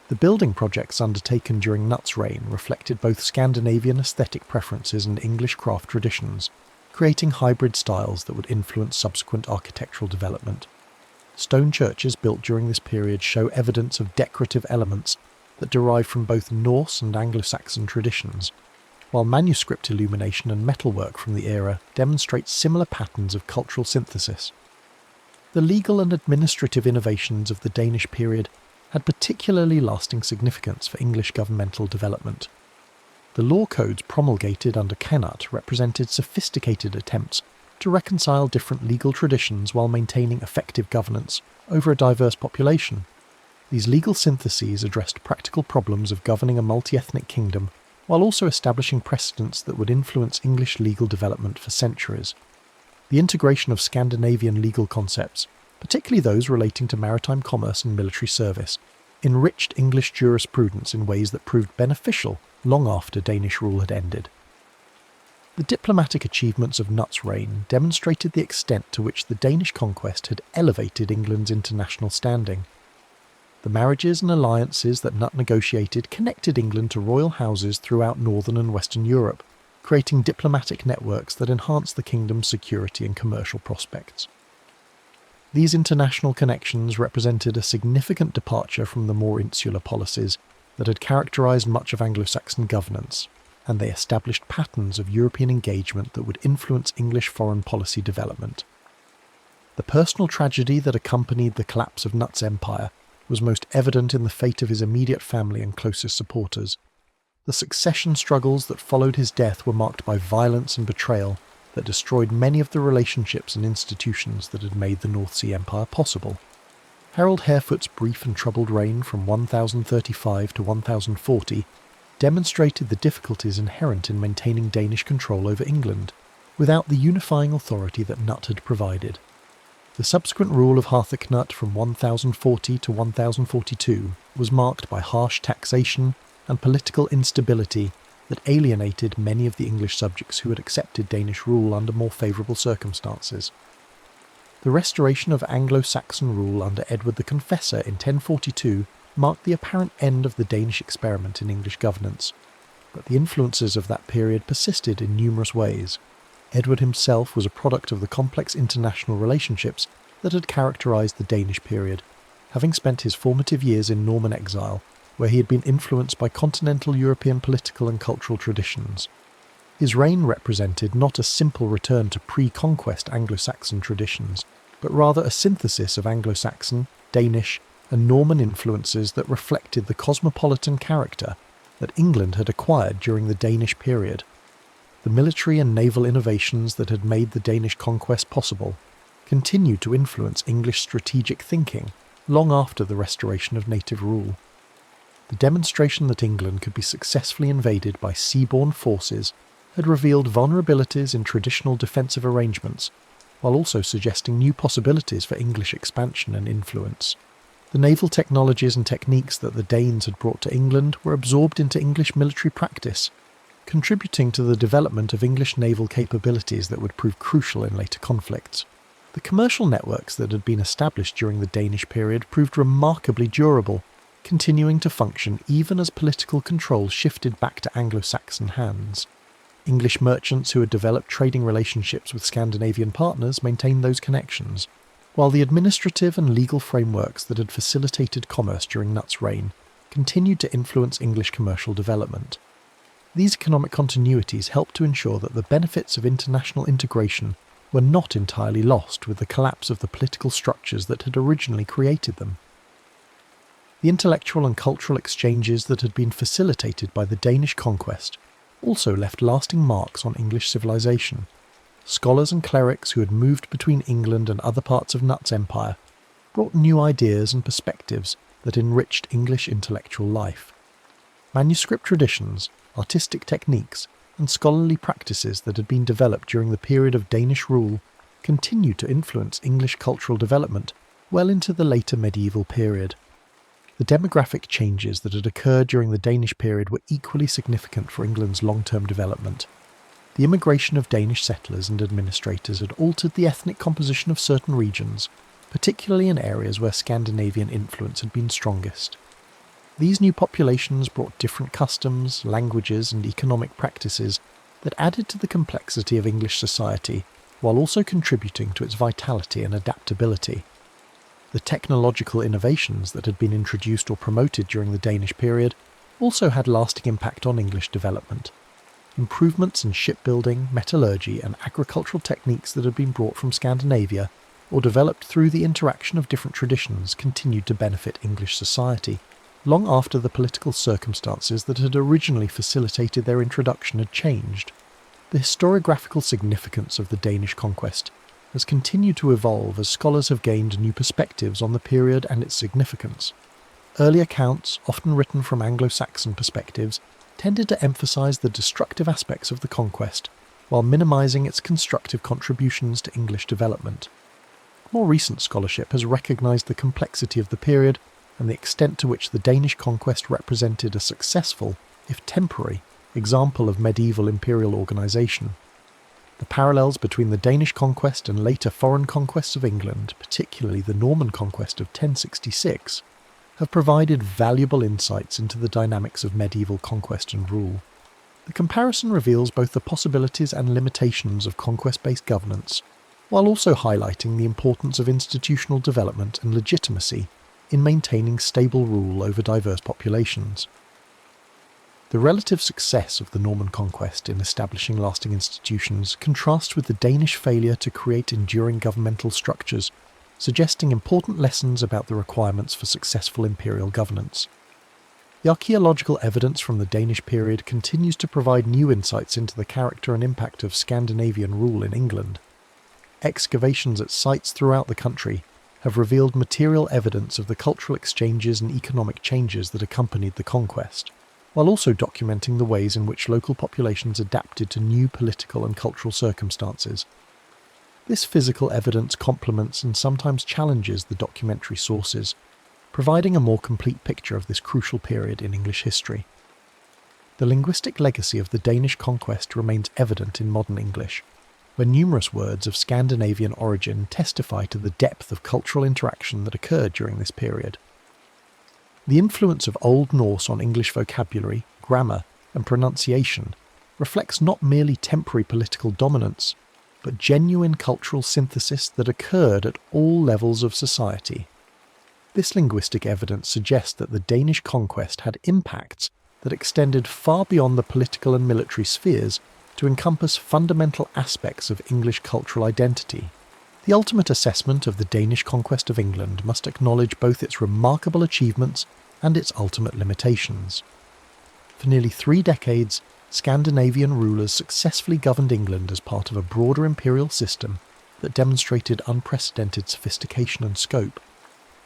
The building projects undertaken during Knut's reign reflected both Scandinavian aesthetic preferences and English craft traditions, creating hybrid styles that would influence subsequent architectural development. Stone churches built during this period show evidence of decorative elements that derive from both Norse and Anglo-Saxon traditions, while manuscript illumination and metalwork from the era demonstrate similar patterns of cultural synthesis. The legal and administrative innovations of the Danish period had particularly lasting significance for English governmental development. The law codes promulgated under Knut represented sophisticated attempts to reconcile different legal traditions while maintaining effective governance over a diverse population. These legal syntheses addressed practical problems of governing a multi-ethnic kingdom while also establishing precedents that would influence English legal development for centuries. The integration of Scandinavian legal concepts, particularly those relating to maritime commerce and military service, enriched English jurisprudence in ways that proved beneficial long after Danish rule had ended. The diplomatic achievements of Knut's reign demonstrated the extent to which the Danish conquest had elevated England's international standing. The marriages and alliances that Knut negotiated connected England to royal houses throughout northern and western Europe, creating diplomatic networks that enhanced the kingdom's security and commercial prospects. These international connections represented a significant departure from the more insular policies that had characterised much of Anglo-Saxon governance, and they established patterns of European engagement that would influence English foreign policy development. The personal tragedy that accompanied the collapse of Knut's empire was most evident in the fate of his immediate family and closest supporters. The succession struggles that followed his death were marked by violence and betrayal that destroyed many of the relationships and institutions that had made the North Sea Empire possible. Harold Harefoot's brief and troubled reign from 1035 to 1040 demonstrated the difficulties inherent in maintaining Danish control over England, without the unifying authority that Knut had provided. The subsequent rule of Harthacnut from 1040 to 1042 was marked by harsh taxation and political instability that alienated many of the English subjects who had accepted Danish rule under more favourable circumstances. The restoration of Anglo-Saxon rule under Edward the Confessor in 1042 marked the apparent end of the Danish experiment in English governance, but the influences of that period persisted in numerous ways. Edward himself was a product of the complex international relationships that had characterised the Danish period, having spent his formative years in Norman exile, where he had been influenced by continental European political and cultural traditions. His reign represented not a simple return to pre-conquest Anglo-Saxon traditions, but rather a synthesis of Anglo-Saxon, Danish, and Norman influences that reflected the cosmopolitan character that England had acquired during the Danish period. The military and naval innovations that had made the Danish conquest possible continued to influence English strategic thinking long after the restoration of native rule. The demonstration that England could be successfully invaded by seaborne forces had revealed vulnerabilities in traditional defensive arrangements, while also suggesting new possibilities for English expansion and influence. The naval technologies and techniques that the Danes had brought to England were absorbed into English military practice, contributing to the development of English naval capabilities that would prove crucial in later conflicts. The commercial networks that had been established during the Danish period proved remarkably durable, continuing to function even as political control shifted back to Anglo-Saxon hands. English merchants who had developed trading relationships with Scandinavian partners maintained those connections, while the administrative and legal frameworks that had facilitated commerce during Knut's reign continued to influence English commercial development. These economic continuities helped to ensure that the benefits of international integration were not entirely lost with the collapse of the political structures that had originally created them. The intellectual and cultural exchanges that had been facilitated by the Danish conquest also left lasting marks on English civilization. Scholars and clerics who had moved between England and other parts of Knut's empire brought new ideas and perspectives that enriched English intellectual life. Manuscript traditions, artistic techniques, and scholarly practices that had been developed during the period of Danish rule continued to influence English cultural development well into the later medieval period. The demographic changes that had occurred during the Danish period were equally significant for England's long-term development. The immigration of Danish settlers and administrators had altered the ethnic composition of certain regions, particularly in areas where Scandinavian influence had been strongest. These new populations brought different customs, languages, and economic practices that added to the complexity of English society, while also contributing to its vitality and adaptability. The technological innovations that had been introduced or promoted during the Danish period also had lasting impact on English development. Improvements in shipbuilding, metallurgy, and agricultural techniques that had been brought from Scandinavia or developed through the interaction of different traditions continued to benefit English society, long after the political circumstances that had originally facilitated their introduction had changed. The historiographical significance of the Danish conquest has continued to evolve as scholars have gained new perspectives on the period and its significance. Early accounts, often written from Anglo-Saxon perspectives, tended to emphasise the destructive aspects of the conquest, while minimising its constructive contributions to English development. More recent scholarship has recognised the complexity of the period and the extent to which the Danish conquest represented a successful, if temporary, example of medieval imperial organisation. The parallels between the Danish conquest and later foreign conquests of England, particularly the Norman conquest of 1066, have provided valuable insights into the dynamics of medieval conquest and rule. The comparison reveals both the possibilities and limitations of conquest-based governance, while also highlighting the importance of institutional development and legitimacy in maintaining stable rule over diverse populations. The relative success of the Norman conquest in establishing lasting institutions contrasts with the Danish failure to create enduring governmental structures, suggesting important lessons about the requirements for successful imperial governance. The archaeological evidence from the Danish period continues to provide new insights into the character and impact of Scandinavian rule in England. Excavations at sites throughout the country have revealed material evidence of the cultural exchanges and economic changes that accompanied the conquest, while also documenting the ways in which local populations adapted to new political and cultural circumstances. This physical evidence complements and sometimes challenges the documentary sources, providing a more complete picture of this crucial period in English history. The linguistic legacy of the Danish conquest remains evident in modern English, where numerous words of Scandinavian origin testify to the depth of cultural interaction that occurred during this period. The influence of Old Norse on English vocabulary, grammar, and pronunciation reflects not merely temporary political dominance, but genuine cultural synthesis that occurred at all levels of society. This linguistic evidence suggests that the Danish conquest had impacts that extended far beyond the political and military spheres to encompass fundamental aspects of English cultural identity. The ultimate assessment of the Danish conquest of England must acknowledge both its remarkable achievements and its ultimate limitations. For nearly 3 decades, Scandinavian rulers successfully governed England as part of a broader imperial system that demonstrated unprecedented sophistication and scope.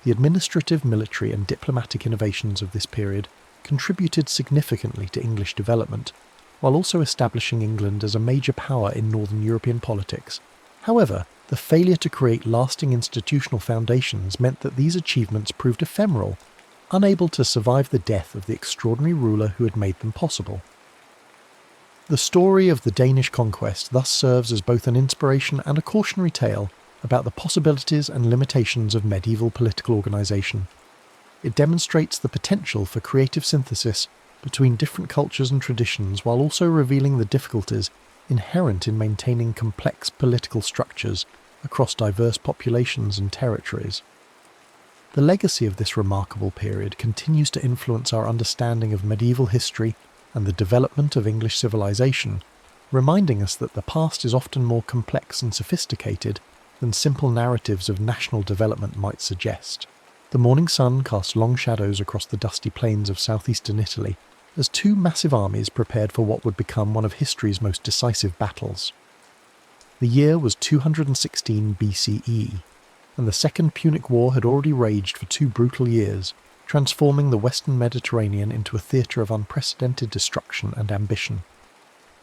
The administrative, military and diplomatic innovations of this period contributed significantly to English development, while also establishing England as a major power in Northern European politics. However, the failure to create lasting institutional foundations meant that these achievements proved ephemeral, unable to survive the death of the extraordinary ruler who had made them possible. The story of the Danish conquest thus serves as both an inspiration and a cautionary tale about the possibilities and limitations of medieval political organisation. It demonstrates the potential for creative synthesis between different cultures and traditions, while also revealing the difficulties inherent in maintaining complex political structures across diverse populations and territories. The legacy of this remarkable period continues to influence our understanding of medieval history and the development of English civilization, reminding us that the past is often more complex and sophisticated than simple narratives of national development might suggest. The morning sun cast long shadows across the dusty plains of southeastern Italy as 2 massive armies prepared for what would become one of history's most decisive battles. The year was 216 BCE, and the Second Punic War had already raged for 2 brutal years, transforming the Western Mediterranean into a theatre of unprecedented destruction and ambition.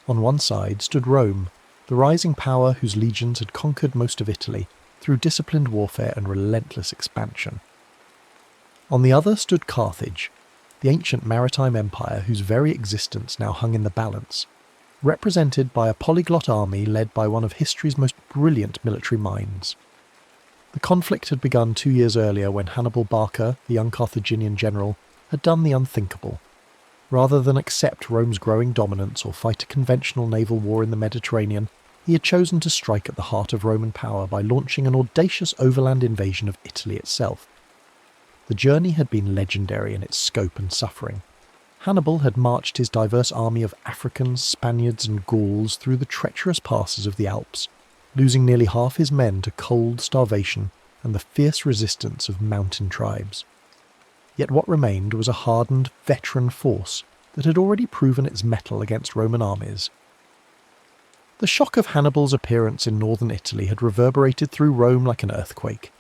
On one side stood Rome, the rising power whose legions had conquered most of Italy through disciplined warfare and relentless expansion. On the other stood Carthage, the ancient maritime empire whose very existence now hung in the balance, represented by a polyglot army led by one of history's most brilliant military minds. The conflict had begun 2 years earlier when Hannibal Barca, the young Carthaginian general, had done the unthinkable. Rather than accept Rome's growing dominance or fight a conventional naval war in the Mediterranean, he had chosen to strike at the heart of Roman power by launching an audacious overland invasion of Italy itself. The journey had been legendary in its scope and suffering. Hannibal had marched his diverse army of Africans, Spaniards and Gauls through the treacherous passes of the Alps, losing nearly half his men to cold, starvation and the fierce resistance of mountain tribes. Yet what remained was a hardened, veteran force that had already proven its mettle against Roman armies. The shock of Hannibal's appearance in northern Italy had reverberated through Rome like an earthquake.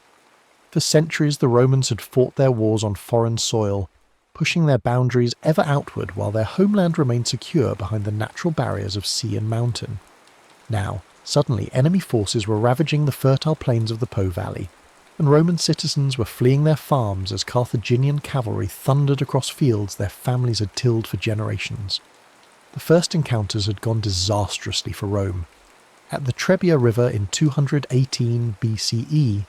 For centuries the Romans had fought their wars on foreign soil, pushing their boundaries ever outward while their homeland remained secure behind the natural barriers of sea and mountain. Now, suddenly enemy forces were ravaging the fertile plains of the Po Valley, and Roman citizens were fleeing their farms as Carthaginian cavalry thundered across fields their families had tilled for generations. The first encounters had gone disastrously for Rome. At the Trebia River in 218 BCE,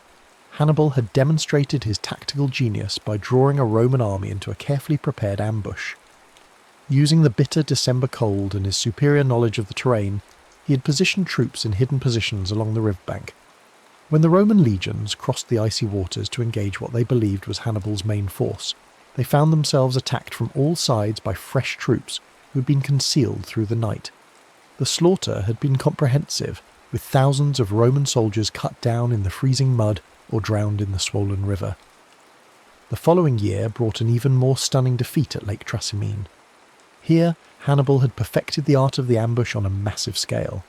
Hannibal had demonstrated his tactical genius by drawing a Roman army into a carefully prepared ambush. Using the bitter December cold and his superior knowledge of the terrain, he had positioned troops in hidden positions along the riverbank. When the Roman legions crossed the icy waters to engage what they believed was Hannibal's main force, they found themselves attacked from all sides by fresh troops who had been concealed through the night. The slaughter had been comprehensive, with thousands of Roman soldiers cut down in the freezing mud or drowned in the swollen river. The following year brought an even more stunning defeat at Lake Trasimene. Here, Hannibal had perfected the art of the ambush on a massive scale.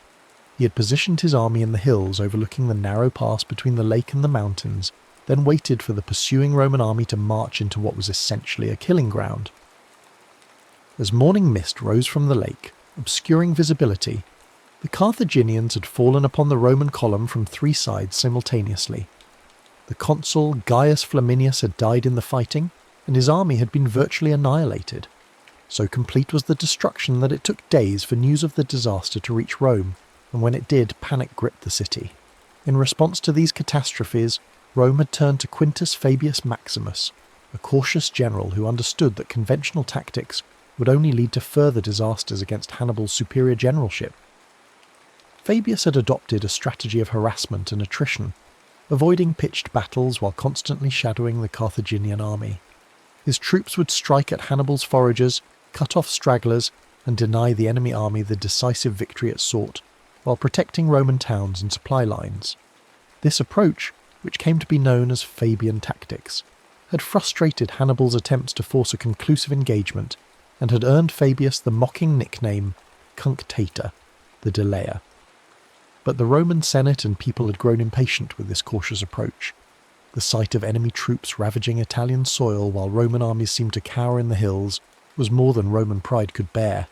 He had positioned his army in the hills overlooking the narrow pass between the lake and the mountains, then waited for the pursuing Roman army to march into what was essentially a killing ground. As morning mist rose from the lake, obscuring visibility, the Carthaginians had fallen upon the Roman column from 3 sides simultaneously. The consul Gaius Flaminius had died in the fighting, and his army had been virtually annihilated. So complete was the destruction that it took days for news of the disaster to reach Rome, and when it did, panic gripped the city. In response to these catastrophes, Rome had turned to Quintus Fabius Maximus, a cautious general who understood that conventional tactics would only lead to further disasters against Hannibal's superior generalship. Fabius had adopted a strategy of harassment and attrition, avoiding pitched battles while constantly shadowing the Carthaginian army. His troops would strike at Hannibal's foragers, cut off stragglers, and deny the enemy army the decisive victory it sought, while protecting Roman towns and supply lines. This approach, which came to be known as Fabian tactics, had frustrated Hannibal's attempts to force a conclusive engagement, and had earned Fabius the mocking nickname Cunctator, the delayer. But the Roman Senate and people had grown impatient with this cautious approach. The sight of enemy troops ravaging Italian soil while Roman armies seemed to cower in the hills was more than Roman pride could bear.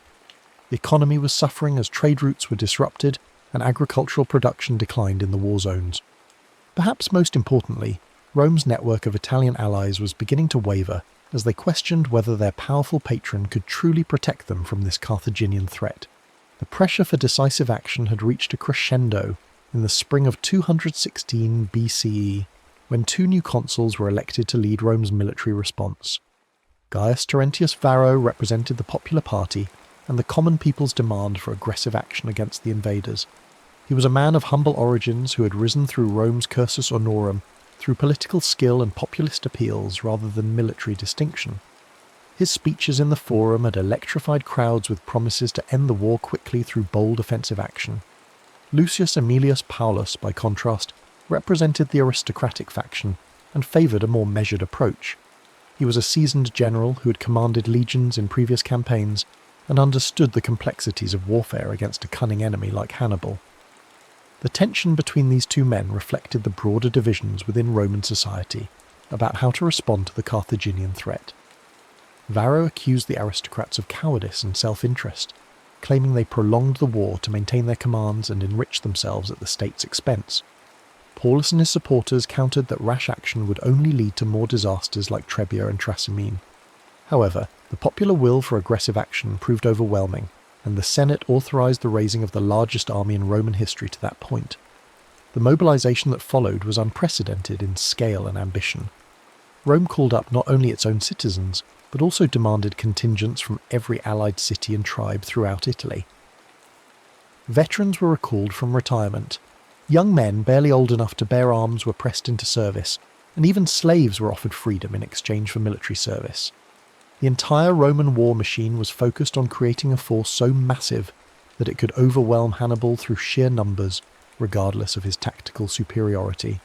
The economy was suffering as trade routes were disrupted and agricultural production declined in the war zones. Perhaps most importantly, Rome's network of Italian allies was beginning to waver as they questioned whether their powerful patron could truly protect them from this Carthaginian threat. The pressure for decisive action had reached a crescendo in the spring of 216 BCE, when 2 new consuls were elected to lead Rome's military response. Gaius Terentius Varro represented the popular party and the common people's demand for aggressive action against the invaders. He was a man of humble origins who had risen through Rome's cursus honorum through political skill and populist appeals rather than military distinction. His speeches in the Forum had electrified crowds with promises to end the war quickly through bold offensive action. Lucius Aemilius Paulus, by contrast, represented the aristocratic faction and favoured a more measured approach. He was a seasoned general who had commanded legions in previous campaigns and understood the complexities of warfare against a cunning enemy like Hannibal. The tension between these 2 men reflected the broader divisions within Roman society about how to respond to the Carthaginian threat. Varro accused the aristocrats of cowardice and self-interest, claiming they prolonged the war to maintain their commands and enrich themselves at the state's expense. Paulus and his supporters countered that rash action would only lead to more disasters like Trebia and Trasimene. However, the popular will for aggressive action proved overwhelming, and the Senate authorized the raising of the largest army in Roman history to that point. The mobilization that followed was unprecedented in scale and ambition. Rome called up not only its own citizens, but also demanded contingents from every allied city and tribe throughout Italy. Veterans were recalled from retirement. Young men barely old enough to bear arms were pressed into service, and even slaves were offered freedom in exchange for military service. The entire Roman war machine was focused on creating a force so massive that it could overwhelm Hannibal through sheer numbers, regardless of his tactical superiority.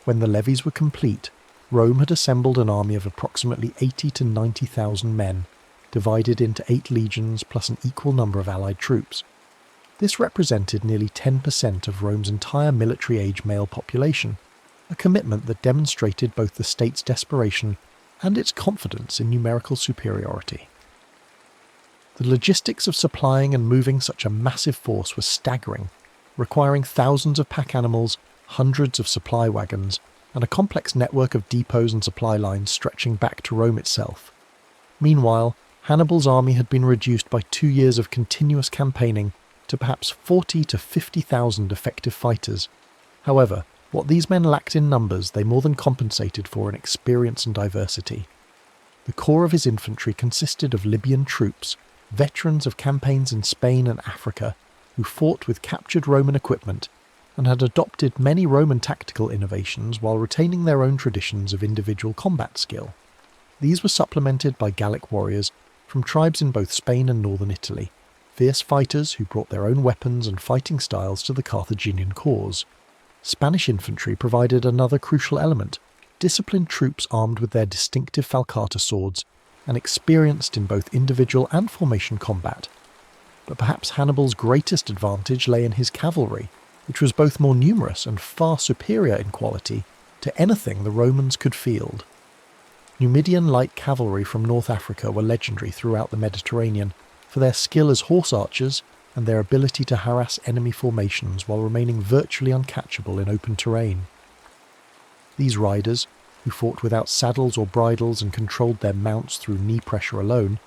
When the levies were complete, Rome had assembled an army of approximately 80 to 90,000 men, divided into 8 legions plus an equal number of allied troops. This represented nearly 10% of Rome's entire military-age male population, a commitment that demonstrated both the state's desperation and its confidence in numerical superiority. The logistics of supplying and moving such a massive force was staggering, requiring thousands of pack animals, hundreds of supply wagons, and a complex network of depots and supply lines stretching back to Rome itself. Meanwhile, Hannibal's army had been reduced by 2 years of continuous campaigning to perhaps 40 to 50,000 effective fighters. However, what these men lacked in numbers they more than compensated for in experience and diversity. The core of his infantry consisted of Libyan troops, veterans of campaigns in Spain and Africa, who fought with captured Roman equipment and had adopted many Roman tactical innovations while retaining their own traditions of individual combat skill. These were supplemented by Gallic warriors from tribes in both Spain and northern Italy, fierce fighters who brought their own weapons and fighting styles to the Carthaginian cause. Spanish infantry provided another crucial element, disciplined troops armed with their distinctive falcata swords and experienced in both individual and formation combat. But perhaps Hannibal's greatest advantage lay in his cavalry, which was both more numerous and far superior in quality to anything the Romans could field. Numidian light cavalry from North Africa were legendary throughout the Mediterranean for their skill as horse archers and their ability to harass enemy formations while remaining virtually uncatchable in open terrain. These riders, who fought without saddles or bridles and controlled their mounts through knee pressure alone,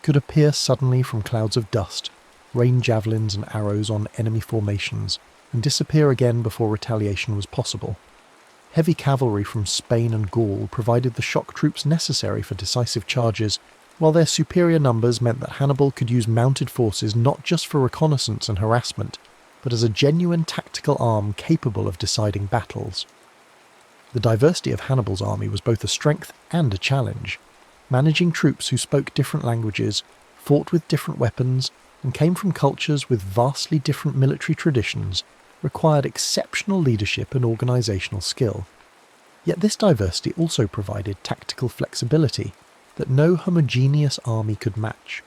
could appear suddenly from clouds of dust, rain javelins and arrows on enemy formations, and disappear again before retaliation was possible. Heavy cavalry from Spain and Gaul provided the shock troops necessary for decisive charges, while their superior numbers meant that Hannibal could use mounted forces not just for reconnaissance and harassment, but as a genuine tactical arm capable of deciding battles. The diversity of Hannibal's army was both a strength and a challenge. Managing troops who spoke different languages, fought with different weapons, and came from cultures with vastly different military traditions required exceptional leadership and organisational skill. Yet this diversity also provided tactical flexibility that no homogeneous army could match.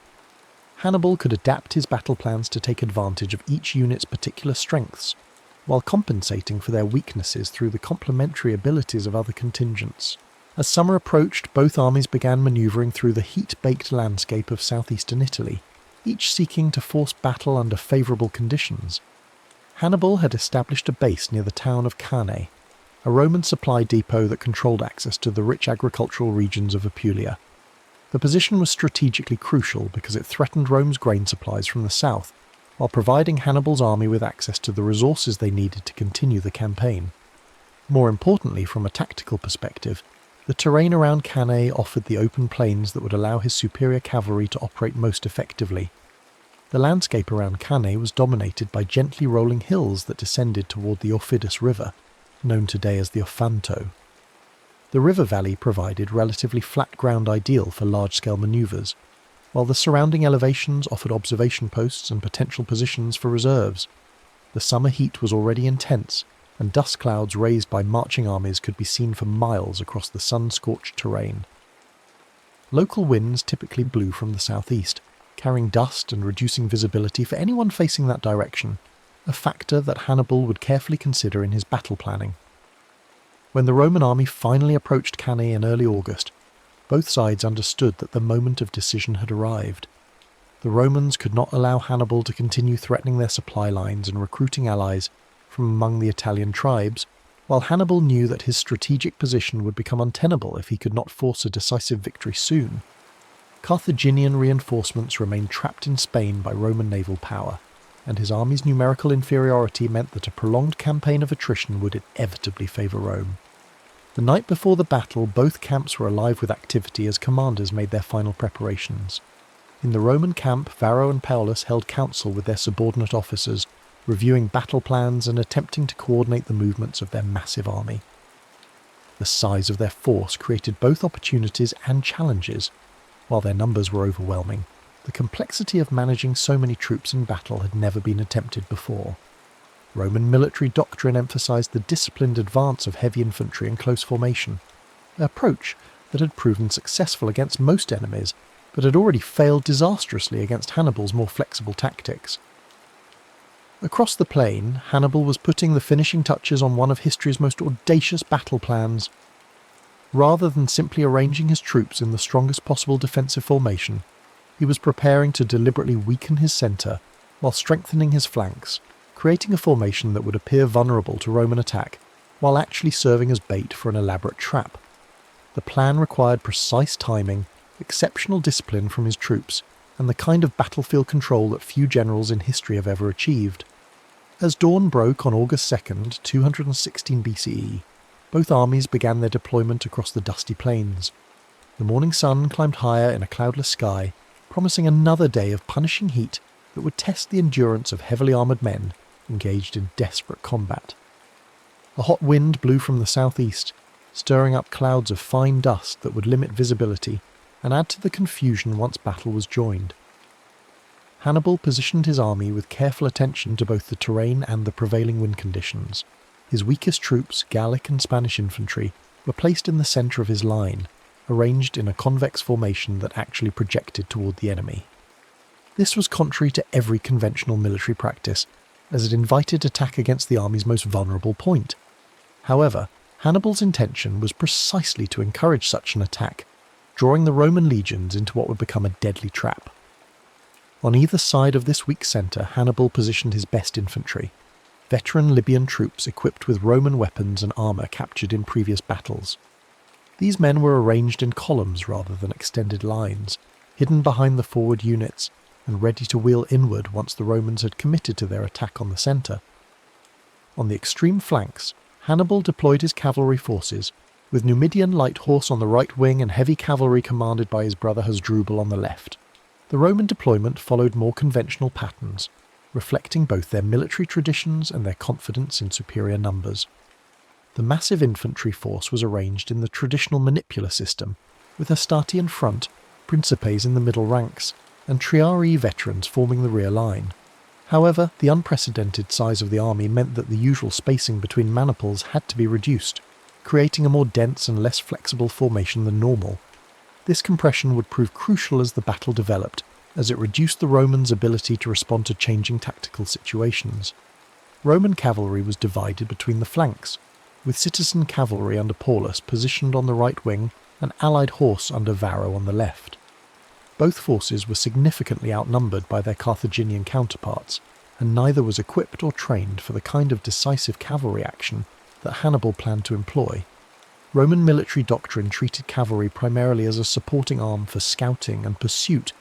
Hannibal could adapt his battle plans to take advantage of each unit's particular strengths, while compensating for their weaknesses through the complementary abilities of other contingents. As summer approached, both armies began manoeuvring through the heat-baked landscape of southeastern Italy, each seeking to force battle under favourable conditions. Hannibal had established a base near the town of Cannae, a Roman supply depot that controlled access to the rich agricultural regions of Apulia. The position was strategically crucial because it threatened Rome's grain supplies from the south, while providing Hannibal's army with access to the resources they needed to continue the campaign. More importantly, from a tactical perspective, the terrain around Cannae offered the open plains that would allow his superior cavalry to operate most effectively. The landscape around Cannae was dominated by gently rolling hills that descended toward the Aufidus River, known today as the Ofanto. The river valley provided relatively flat ground ideal for large-scale manoeuvres, while the surrounding elevations offered observation posts and potential positions for reserves. The summer heat was already intense, and dust clouds raised by marching armies could be seen for miles across the sun-scorched terrain. Local winds typically blew from the southeast, carrying dust and reducing visibility for anyone facing that direction, a factor that Hannibal would carefully consider in his battle planning. When the Roman army finally approached Cannae in early August, both sides understood that the moment of decision had arrived. The Romans could not allow Hannibal to continue threatening their supply lines and recruiting allies from among the Italian tribes, while Hannibal knew that his strategic position would become untenable if he could not force a decisive victory soon. Carthaginian reinforcements remained trapped in Spain by Roman naval power, and his army's numerical inferiority meant that a prolonged campaign of attrition would inevitably favour Rome. The night before the battle, both camps were alive with activity as commanders made their final preparations. In the Roman camp, Varro and Paulus held council with their subordinate officers, reviewing battle plans and attempting to coordinate the movements of their massive army. The size of their force created both opportunities and challenges. While their numbers were overwhelming, the complexity of managing so many troops in battle had never been attempted before. Roman military doctrine emphasized the disciplined advance of heavy infantry in close formation, an approach that had proven successful against most enemies, but had already failed disastrously against Hannibal's more flexible tactics. Across the plain, Hannibal was putting the finishing touches on one of history's most audacious battle plans. Rather than simply arranging his troops in the strongest possible defensive formation, he was preparing to deliberately weaken his centre while strengthening his flanks, creating a formation that would appear vulnerable to Roman attack while actually serving as bait for an elaborate trap. The plan required precise timing, exceptional discipline from his troops, and the kind of battlefield control that few generals in history have ever achieved. As dawn broke on August 2nd, 216 BCE, both armies began their deployment across the dusty plains. The morning sun climbed higher in a cloudless sky, promising another day of punishing heat that would test the endurance of heavily armoured men engaged in desperate combat. A hot wind blew from the southeast, stirring up clouds of fine dust that would limit visibility and add to the confusion once battle was joined. Hannibal positioned his army with careful attention to both the terrain and the prevailing wind conditions. His weakest troops, Gallic and Spanish infantry, were placed in the centre of his line, arranged in a convex formation that actually projected toward the enemy. This was contrary to every conventional military practice, as it invited attack against the army's most vulnerable point. However, Hannibal's intention was precisely to encourage such an attack, drawing the Roman legions into what would become a deadly trap. On either side of this weak centre, Hannibal positioned his best infantry, veteran Libyan troops equipped with Roman weapons and armour captured in previous battles. These men were arranged in columns rather than extended lines, hidden behind the forward units, and ready to wheel inward once the Romans had committed to their attack on the centre. On the extreme flanks, Hannibal deployed his cavalry forces, with Numidian light horse on the right wing and heavy cavalry commanded by his brother Hasdrubal on the left. The Roman deployment followed more conventional patterns, reflecting both their military traditions and their confidence in superior numbers. The massive infantry force was arranged in the traditional manipular system, with Hastati in front, Principes in the middle ranks, and Triarii veterans forming the rear line. However, the unprecedented size of the army meant that the usual spacing between maniples had to be reduced, creating a more dense and less flexible formation than normal. This compression would prove crucial as the battle developed, as it reduced the Romans' ability to respond to changing tactical situations. Roman cavalry was divided between the flanks, with citizen cavalry under Paulus positioned on the right wing and allied horse under Varro on the left. Both forces were significantly outnumbered by their Carthaginian counterparts, and neither was equipped or trained for the kind of decisive cavalry action that Hannibal planned to employ. Roman military doctrine treated cavalry primarily as a supporting arm for scouting and pursuit,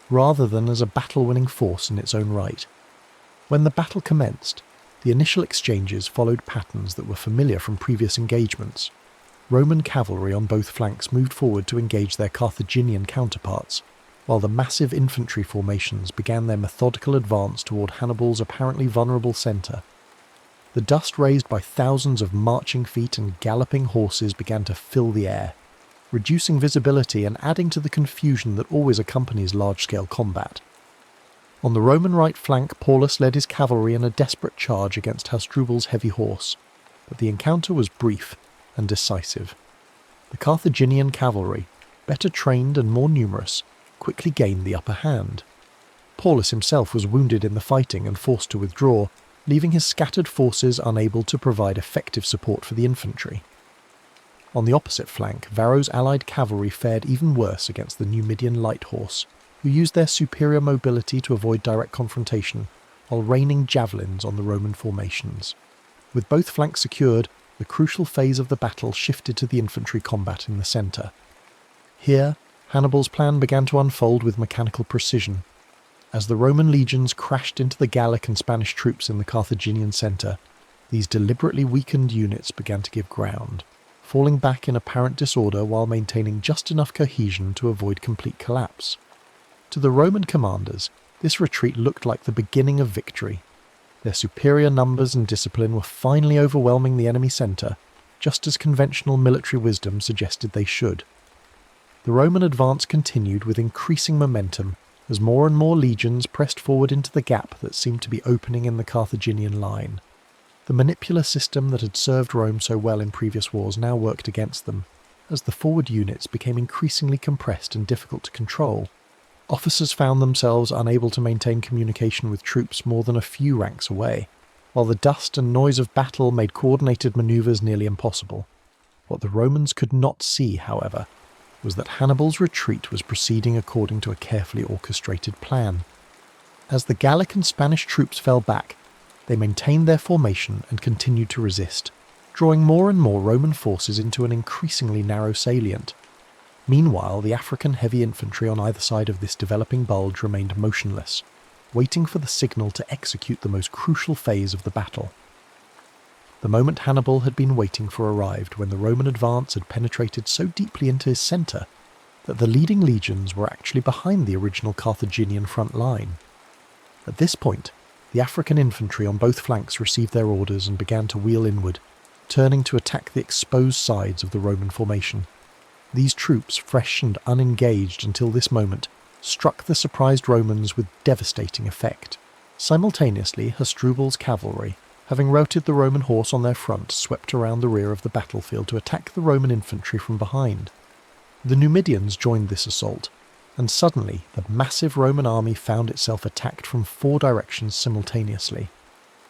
rather than as a battle-winning force in its own right. When the battle commenced, the initial exchanges followed patterns that were familiar from previous engagements. Roman cavalry on both flanks moved forward to engage their Carthaginian counterparts, while the massive infantry formations began their methodical advance toward Hannibal's apparently vulnerable centre. The dust raised by thousands of marching feet and galloping horses began to fill the air, reducing visibility and adding to the confusion that always accompanies large-scale combat. On the Roman right flank, Paulus led his cavalry in a desperate charge against Hasdrubal's heavy horse, but the encounter was brief and decisive. The Carthaginian cavalry, better trained and more numerous, quickly gained the upper hand. Paulus himself was wounded in the fighting and forced to withdraw, leaving his scattered forces unable to provide effective support for the infantry. On the opposite flank, Varro's allied cavalry fared even worse against the Numidian light horse, who used their superior mobility to avoid direct confrontation, while raining javelins on the Roman formations. With both flanks secured, the crucial phase of the battle shifted to the infantry combat in the centre. Here, Hannibal's plan began to unfold with mechanical precision. As the Roman legions crashed into the Gallic and Spanish troops in the Carthaginian centre, these deliberately weakened units began to give ground, falling back in apparent disorder while maintaining just enough cohesion to avoid complete collapse. To the Roman commanders, this retreat looked like the beginning of victory. Their superior numbers and discipline were finally overwhelming the enemy centre, just as conventional military wisdom suggested they should. The Roman advance continued with increasing momentum as more and more legions pressed forward into the gap that seemed to be opening in the Carthaginian line. The manipular system that had served Rome so well in previous wars now worked against them, as the forward units became increasingly compressed and difficult to control. Officers found themselves unable to maintain communication with troops more than a few ranks away, while the dust and noise of battle made coordinated manoeuvres nearly impossible. What the Romans could not see, however, was that Hannibal's retreat was proceeding according to a carefully orchestrated plan. As the Gallic and Spanish troops fell back, they maintained their formation and continued to resist, drawing more and more Roman forces into an increasingly narrow salient. Meanwhile, the African heavy infantry on either side of this developing bulge remained motionless, waiting for the signal to execute the most crucial phase of the battle. The moment Hannibal had been waiting for arrived when the Roman advance had penetrated so deeply into his centre that the leading legions were actually behind the original Carthaginian front line. At this point, the African infantry on both flanks received their orders and began to wheel inward, turning to attack the exposed sides of the Roman formation. These troops, fresh and unengaged until this moment, struck the surprised Romans with devastating effect. Simultaneously, Hasdrubal's cavalry, having routed the Roman horse on their front, swept around the rear of the battlefield to attack the Roman infantry from behind. The Numidians joined this assault, and suddenly the massive Roman army found itself attacked from 4 directions simultaneously.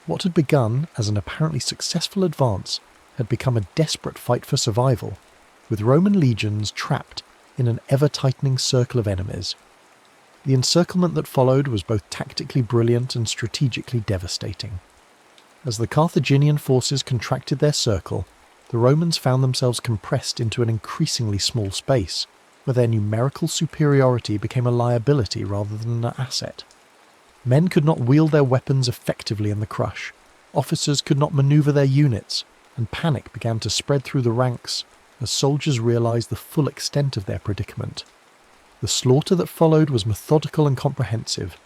What had begun as an apparently successful advance had become a desperate fight for survival, with Roman legions trapped in an ever-tightening circle of enemies. The encirclement that followed was both tactically brilliant and strategically devastating. As the Carthaginian forces contracted their circle, the Romans found themselves compressed into an increasingly small space, where their numerical superiority became a liability rather than an asset. Men could not wield their weapons effectively in the crush, officers could not maneuver their units, and panic began to spread through the ranks as soldiers realized the full extent of their predicament. The slaughter that followed was methodical and comprehensive.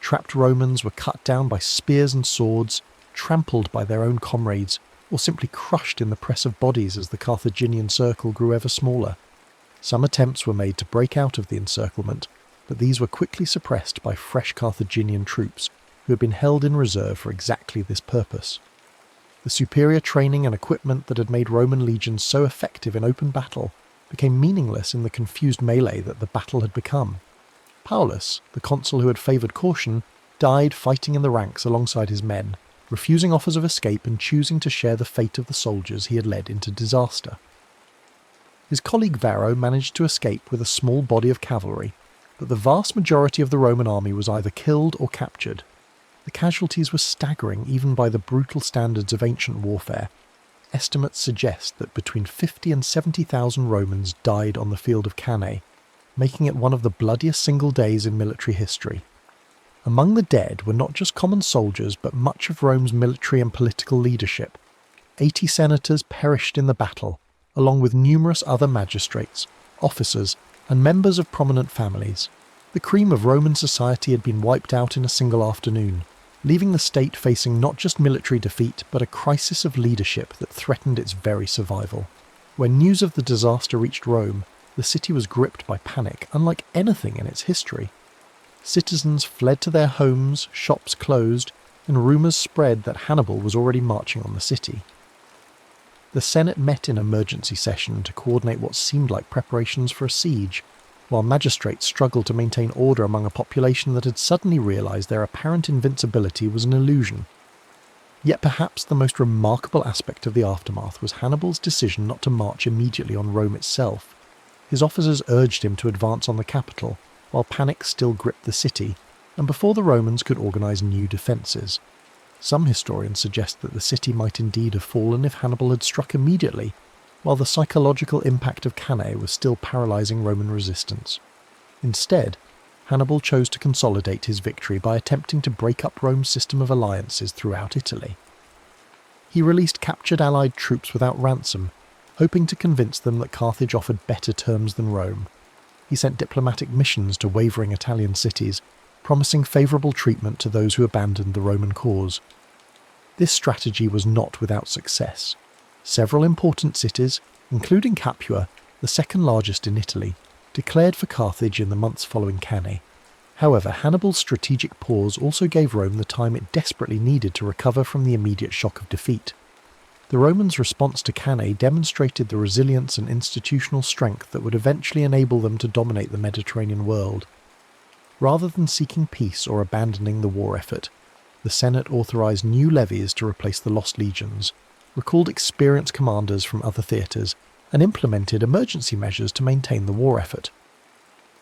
Trapped Romans were cut down by spears and swords, trampled by their own comrades, or simply crushed in the press of bodies as the Carthaginian circle grew ever smaller. Some attempts were made to break out of the encirclement, but these were quickly suppressed by fresh Carthaginian troops who had been held in reserve for exactly this purpose. The superior training and equipment that had made Roman legions so effective in open battle became meaningless in the confused melee that the battle had become. Paulus, the consul who had favoured caution, died fighting in the ranks alongside his men, refusing offers of escape and choosing to share the fate of the soldiers he had led into disaster. His colleague Varro managed to escape with a small body of cavalry, but the vast majority of the Roman army was either killed or captured. The casualties were staggering even by the brutal standards of ancient warfare. Estimates suggest that between 50 and 70,000 Romans died on the field of Cannae, making it one of the bloodiest single days in military history. Among the dead were not just common soldiers, but much of Rome's military and political leadership. 80 senators perished in the battle, along with numerous other magistrates, officers, and members of prominent families. The cream of Roman society had been wiped out in a single afternoon, leaving the state facing not just military defeat, but a crisis of leadership that threatened its very survival. When news of the disaster reached Rome, the city was gripped by panic unlike anything in its history. Citizens fled to their homes, shops closed, and rumours spread that Hannibal was already marching on the city. The Senate met in emergency session to coordinate what seemed like preparations for a siege, while magistrates struggled to maintain order among a population that had suddenly realised their apparent invincibility was an illusion. Yet perhaps the most remarkable aspect of the aftermath was Hannibal's decision not to march immediately on Rome itself. His officers urged him to advance on the capital, while panic still gripped the city, and before the Romans could organise new defences. Some historians suggest that the city might indeed have fallen if Hannibal had struck immediately, while the psychological impact of Cannae was still paralysing Roman resistance. Instead, Hannibal chose to consolidate his victory by attempting to break up Rome's system of alliances throughout Italy. He released captured allied troops without ransom, hoping to convince them that Carthage offered better terms than Rome. He sent diplomatic missions to wavering Italian cities, promising favourable treatment to those who abandoned the Roman cause. This strategy was not without success. Several important cities, including Capua, the second largest in Italy, declared for Carthage in the months following Cannae. However, Hannibal's strategic pause also gave Rome the time it desperately needed to recover from the immediate shock of defeat. The Romans' response to Cannae demonstrated the resilience and institutional strength that would eventually enable them to dominate the Mediterranean world. Rather than seeking peace or abandoning the war effort, the Senate authorised new levies to replace the lost legions, recalled experienced commanders from other theatres, and implemented emergency measures to maintain the war effort.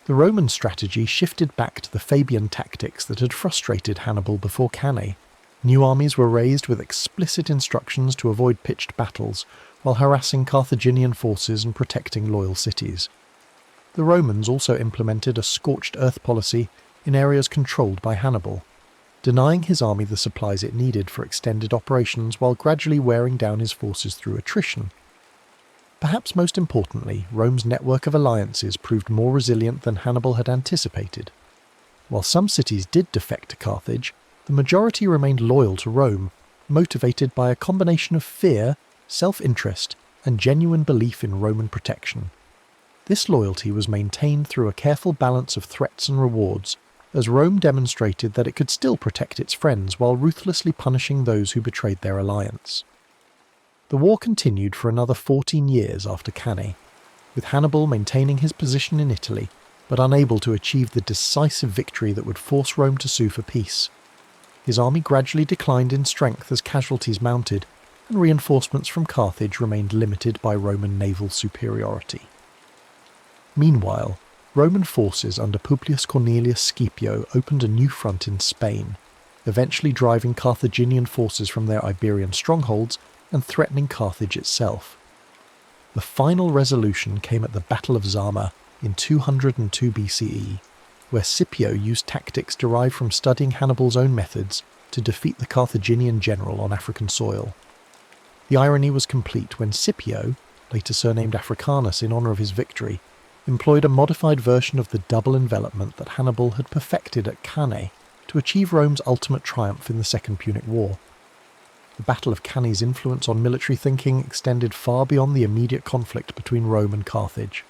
The Roman strategy shifted back to the Fabian tactics that had frustrated Hannibal before Cannae. New armies were raised with explicit instructions to avoid pitched battles, while harassing Carthaginian forces and protecting loyal cities. The Romans also implemented a scorched earth policy in areas controlled by Hannibal, denying his army the supplies it needed for extended operations while gradually wearing down his forces through attrition. Perhaps most importantly, Rome's network of alliances proved more resilient than Hannibal had anticipated. While some cities did defect to Carthage, the majority remained loyal to Rome, motivated by a combination of fear, self-interest, and genuine belief in Roman protection. This loyalty was maintained through a careful balance of threats and rewards, as Rome demonstrated that it could still protect its friends while ruthlessly punishing those who betrayed their alliance. The war continued for another 14 years after Cannae, with Hannibal maintaining his position in Italy, but unable to achieve the decisive victory that would force Rome to sue for peace. His army gradually declined in strength as casualties mounted, and reinforcements from Carthage remained limited by Roman naval superiority. Meanwhile, Roman forces under Publius Cornelius Scipio opened a new front in Spain, eventually driving Carthaginian forces from their Iberian strongholds and threatening Carthage itself. The final resolution came at the Battle of Zama in 202 BCE, where Scipio used tactics derived from studying Hannibal's own methods to defeat the Carthaginian general on African soil. The irony was complete when Scipio, later surnamed Africanus in honour of his victory, employed a modified version of the double envelopment that Hannibal had perfected at Cannae to achieve Rome's ultimate triumph in the Second Punic War. The Battle of Cannae's influence on military thinking extended far beyond the immediate conflict between Rome and Carthage.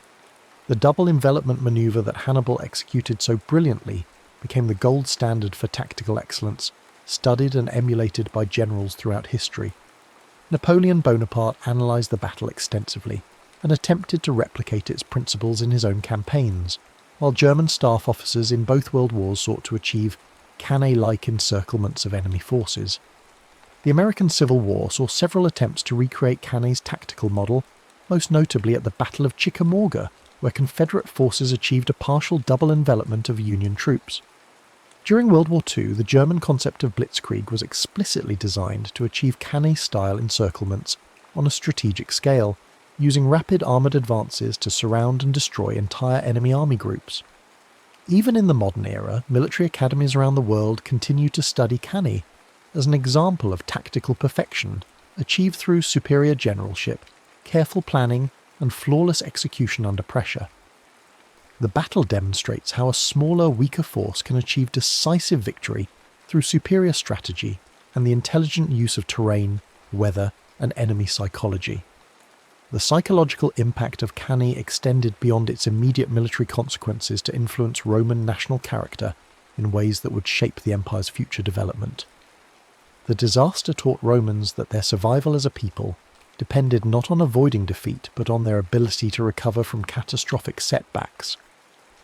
The double envelopment manoeuvre that Hannibal executed so brilliantly became the gold standard for tactical excellence, studied and emulated by generals throughout history. Napoleon Bonaparte analysed the battle extensively and attempted to replicate its principles in his own campaigns, while German staff officers in both world wars sought to achieve Cannae-like encirclements of enemy forces. The American Civil War saw several attempts to recreate Cannae's tactical model, most notably at the Battle of Chickamauga, where Confederate forces achieved a partial double envelopment of Union troops. During World War II, the German concept of blitzkrieg was explicitly designed to achieve Cannae-style encirclements on a strategic scale, using rapid armoured advances to surround and destroy entire enemy army groups. Even in the modern era, military academies around the world continue to study Cannae as an example of tactical perfection achieved through superior generalship, careful planning, and flawless execution under pressure. The battle demonstrates how a smaller, weaker force can achieve decisive victory through superior strategy and the intelligent use of terrain, weather, and enemy psychology. The psychological impact of Cannae extended beyond its immediate military consequences to influence Roman national character in ways that would shape the empire's future development. The disaster taught Romans that their survival as a people depended not on avoiding defeat but on their ability to recover from catastrophic setbacks.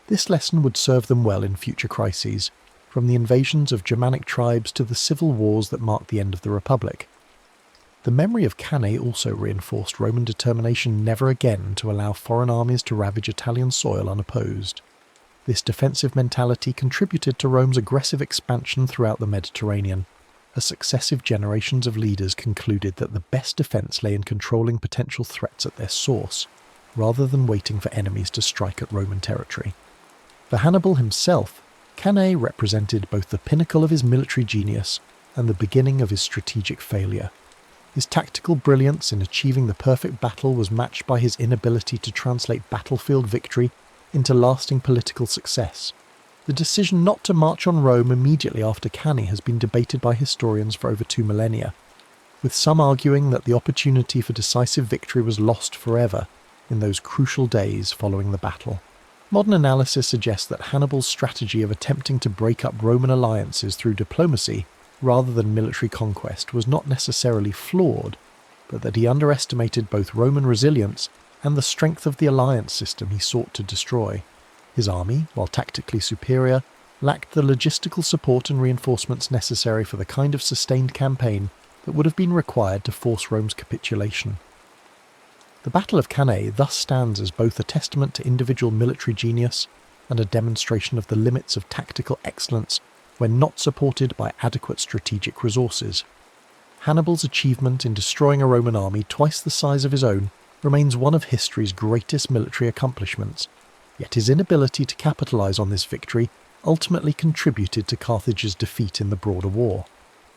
This lesson would serve them well in future crises, from the invasions of Germanic tribes to the civil wars that marked the end of the Republic. The memory of Cannae also reinforced Roman determination never again to allow foreign armies to ravage Italian soil unopposed. This defensive mentality contributed to Rome's aggressive expansion throughout the Mediterranean, as successive generations of leaders concluded that the best defence lay in controlling potential threats at their source, rather than waiting for enemies to strike at Roman territory. For Hannibal himself, Cannae represented both the pinnacle of his military genius and the beginning of his strategic failure. His tactical brilliance in achieving the perfect battle was matched by his inability to translate battlefield victory into lasting political success. The decision not to march on Rome immediately after Cannae has been debated by historians for over 2 millennia, with some arguing that the opportunity for decisive victory was lost forever in those crucial days following the battle. Modern analysis suggests that Hannibal's strategy of attempting to break up Roman alliances through diplomacy rather than military conquest was not necessarily flawed, but that he underestimated both Roman resilience and the strength of the alliance system he sought to destroy. His army, while tactically superior, lacked the logistical support and reinforcements necessary for the kind of sustained campaign that would have been required to force Rome's capitulation. The Battle of Cannae thus stands as both a testament to individual military genius and a demonstration of the limits of tactical excellence when not supported by adequate strategic resources. Hannibal's achievement in destroying a Roman army twice the size of his own remains one of history's greatest military accomplishments, yet his inability to capitalise on this victory ultimately contributed to Carthage's defeat in the broader war.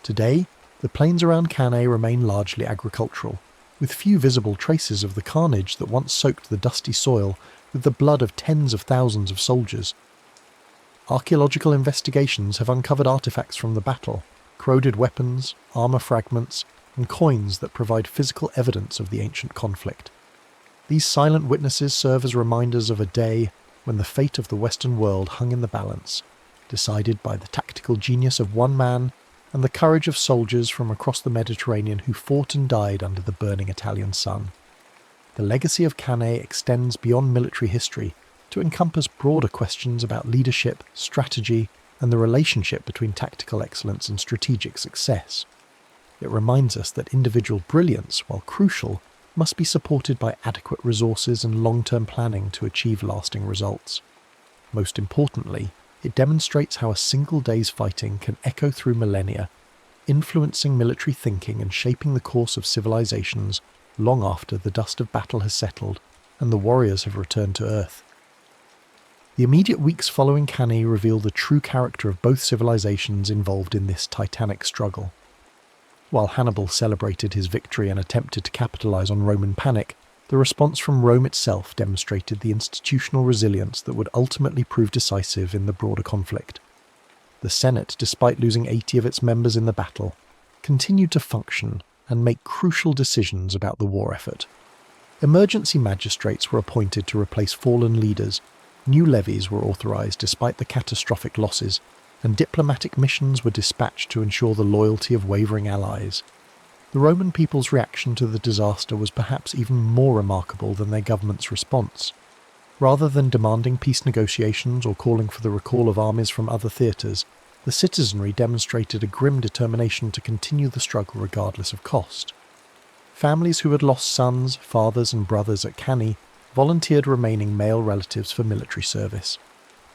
Today, the plains around Cannae remain largely agricultural, with few visible traces of the carnage that once soaked the dusty soil with the blood of tens of thousands of soldiers. Archaeological investigations have uncovered artefacts from the battle, corroded weapons, armour fragments, and coins that provide physical evidence of the ancient conflict. These silent witnesses serve as reminders of a day when the fate of the Western world hung in the balance, decided by the tactical genius of one man and the courage of soldiers from across the Mediterranean who fought and died under the burning Italian sun. The legacy of Cannae extends beyond military history to encompass broader questions about leadership, strategy, and the relationship between tactical excellence and strategic success. It reminds us that individual brilliance, while crucial, must be supported by adequate resources and long-term planning to achieve lasting results. Most importantly, it demonstrates how a single day's fighting can echo through millennia, influencing military thinking and shaping the course of civilizations long after the dust of battle has settled and the warriors have returned to Earth. The immediate weeks following Cannae reveal the true character of both civilizations involved in this titanic struggle. While Hannibal celebrated his victory and attempted to capitalize on Roman panic, the response from Rome itself demonstrated the institutional resilience that would ultimately prove decisive in the broader conflict. The Senate, despite losing 80 of its members in the battle, continued to function and make crucial decisions about the war effort. Emergency magistrates were appointed to replace fallen leaders, new levies were authorized despite the catastrophic losses, and diplomatic missions were dispatched to ensure the loyalty of wavering allies. The Roman people's reaction to the disaster was perhaps even more remarkable than their government's response. Rather than demanding peace negotiations or calling for the recall of armies from other theatres, the citizenry demonstrated a grim determination to continue the struggle regardless of cost. Families who had lost sons, fathers and brothers at Cannae volunteered remaining male relatives for military service.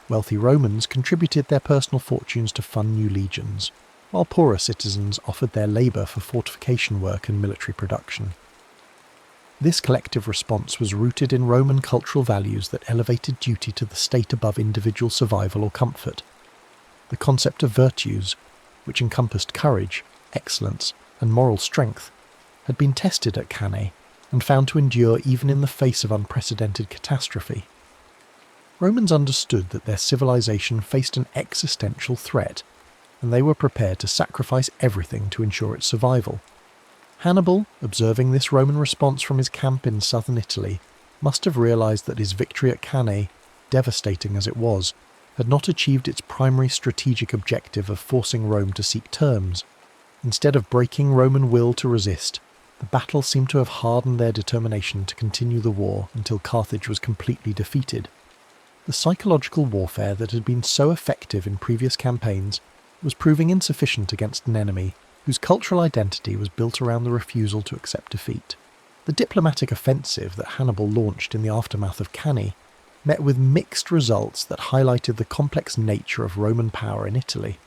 Wealthy Romans contributed their personal fortunes to fund new legions, while poorer citizens offered their labour for fortification work and military production. This collective response was rooted in Roman cultural values that elevated duty to the state above individual survival or comfort. The concept of virtues, which encompassed courage, excellence, and moral strength, had been tested at Cannae and found to endure even in the face of unprecedented catastrophe. Romans understood that their civilization faced an existential threat, and they were prepared to sacrifice everything to ensure its survival. Hannibal, observing this Roman response from his camp in southern Italy, must have realized that his victory at Cannae, devastating as it was, had not achieved its primary strategic objective of forcing Rome to seek terms. Instead of breaking Roman will to resist, the battle seemed to have hardened their determination to continue the war until Carthage was completely defeated. The psychological warfare that had been so effective in previous campaigns was proving insufficient against an enemy whose cultural identity was built around the refusal to accept defeat. The diplomatic offensive that Hannibal launched in the aftermath of Cannae met with mixed results that highlighted the complex nature of Roman power in Italy.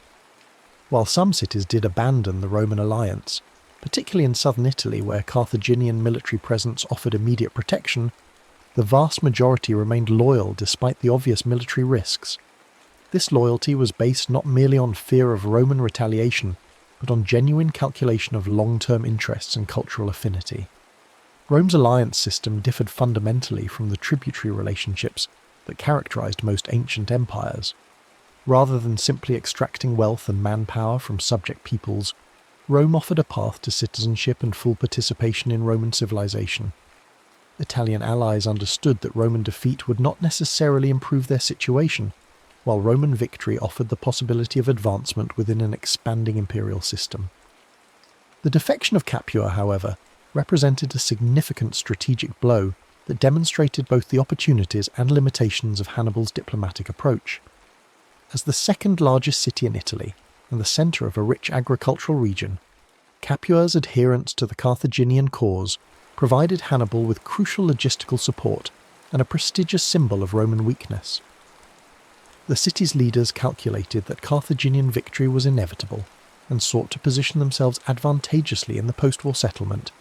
While some cities did abandon the Roman alliance, particularly in southern Italy where Carthaginian military presence offered immediate protection, the vast majority remained loyal despite the obvious military risks. This loyalty was based not merely on fear of Roman retaliation, but on genuine calculation of long-term interests and cultural affinity. Rome's alliance system differed fundamentally from the tributary relationships that characterized most ancient empires. Rather than simply extracting wealth and manpower from subject peoples, Rome offered a path to citizenship and full participation in Roman civilization. Italian allies understood that Roman defeat would not necessarily improve their situation, while Roman victory offered the possibility of advancement within an expanding imperial system. The defection of Capua, however, represented a significant strategic blow that demonstrated both the opportunities and limitations of Hannibal's diplomatic approach. As the second largest city in Italy and the centre of a rich agricultural region, Capua's adherence to the Carthaginian cause provided Hannibal with crucial logistical support and a prestigious symbol of Roman weakness. The city's leaders calculated that Carthaginian victory was inevitable and sought to position themselves advantageously in the post-war settlement.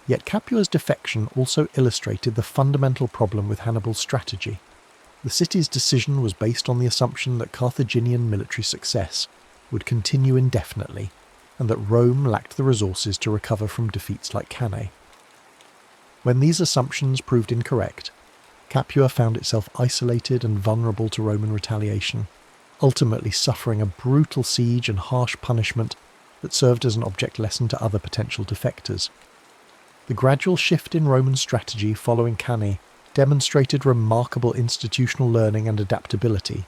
Yet Capua's defection also illustrated the fundamental problem with Hannibal's strategy. The city's decision was based on the assumption that Carthaginian military success would continue indefinitely, and that Rome lacked the resources to recover from defeats like Cannae. When these assumptions proved incorrect, Capua found itself isolated and vulnerable to Roman retaliation, ultimately suffering a brutal siege and harsh punishment that served as an object lesson to other potential defectors. The gradual shift in Roman strategy following Cannae demonstrated remarkable institutional learning and adaptability.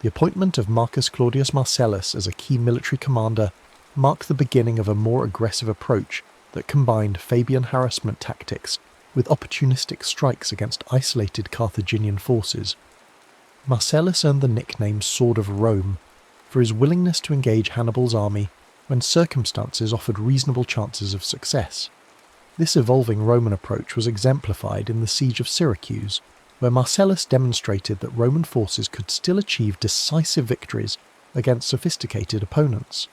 The appointment of Marcus Claudius Marcellus as a key military commander marked the beginning of a more aggressive approach that combined Fabian harassment tactics with opportunistic strikes against isolated Carthaginian forces. Marcellus earned the nickname Sword of Rome for his willingness to engage Hannibal's army when circumstances offered reasonable chances of success. This evolving Roman approach was exemplified in the Siege of Syracuse, where Marcellus demonstrated that Roman forces could still achieve decisive victories against sophisticated opponents.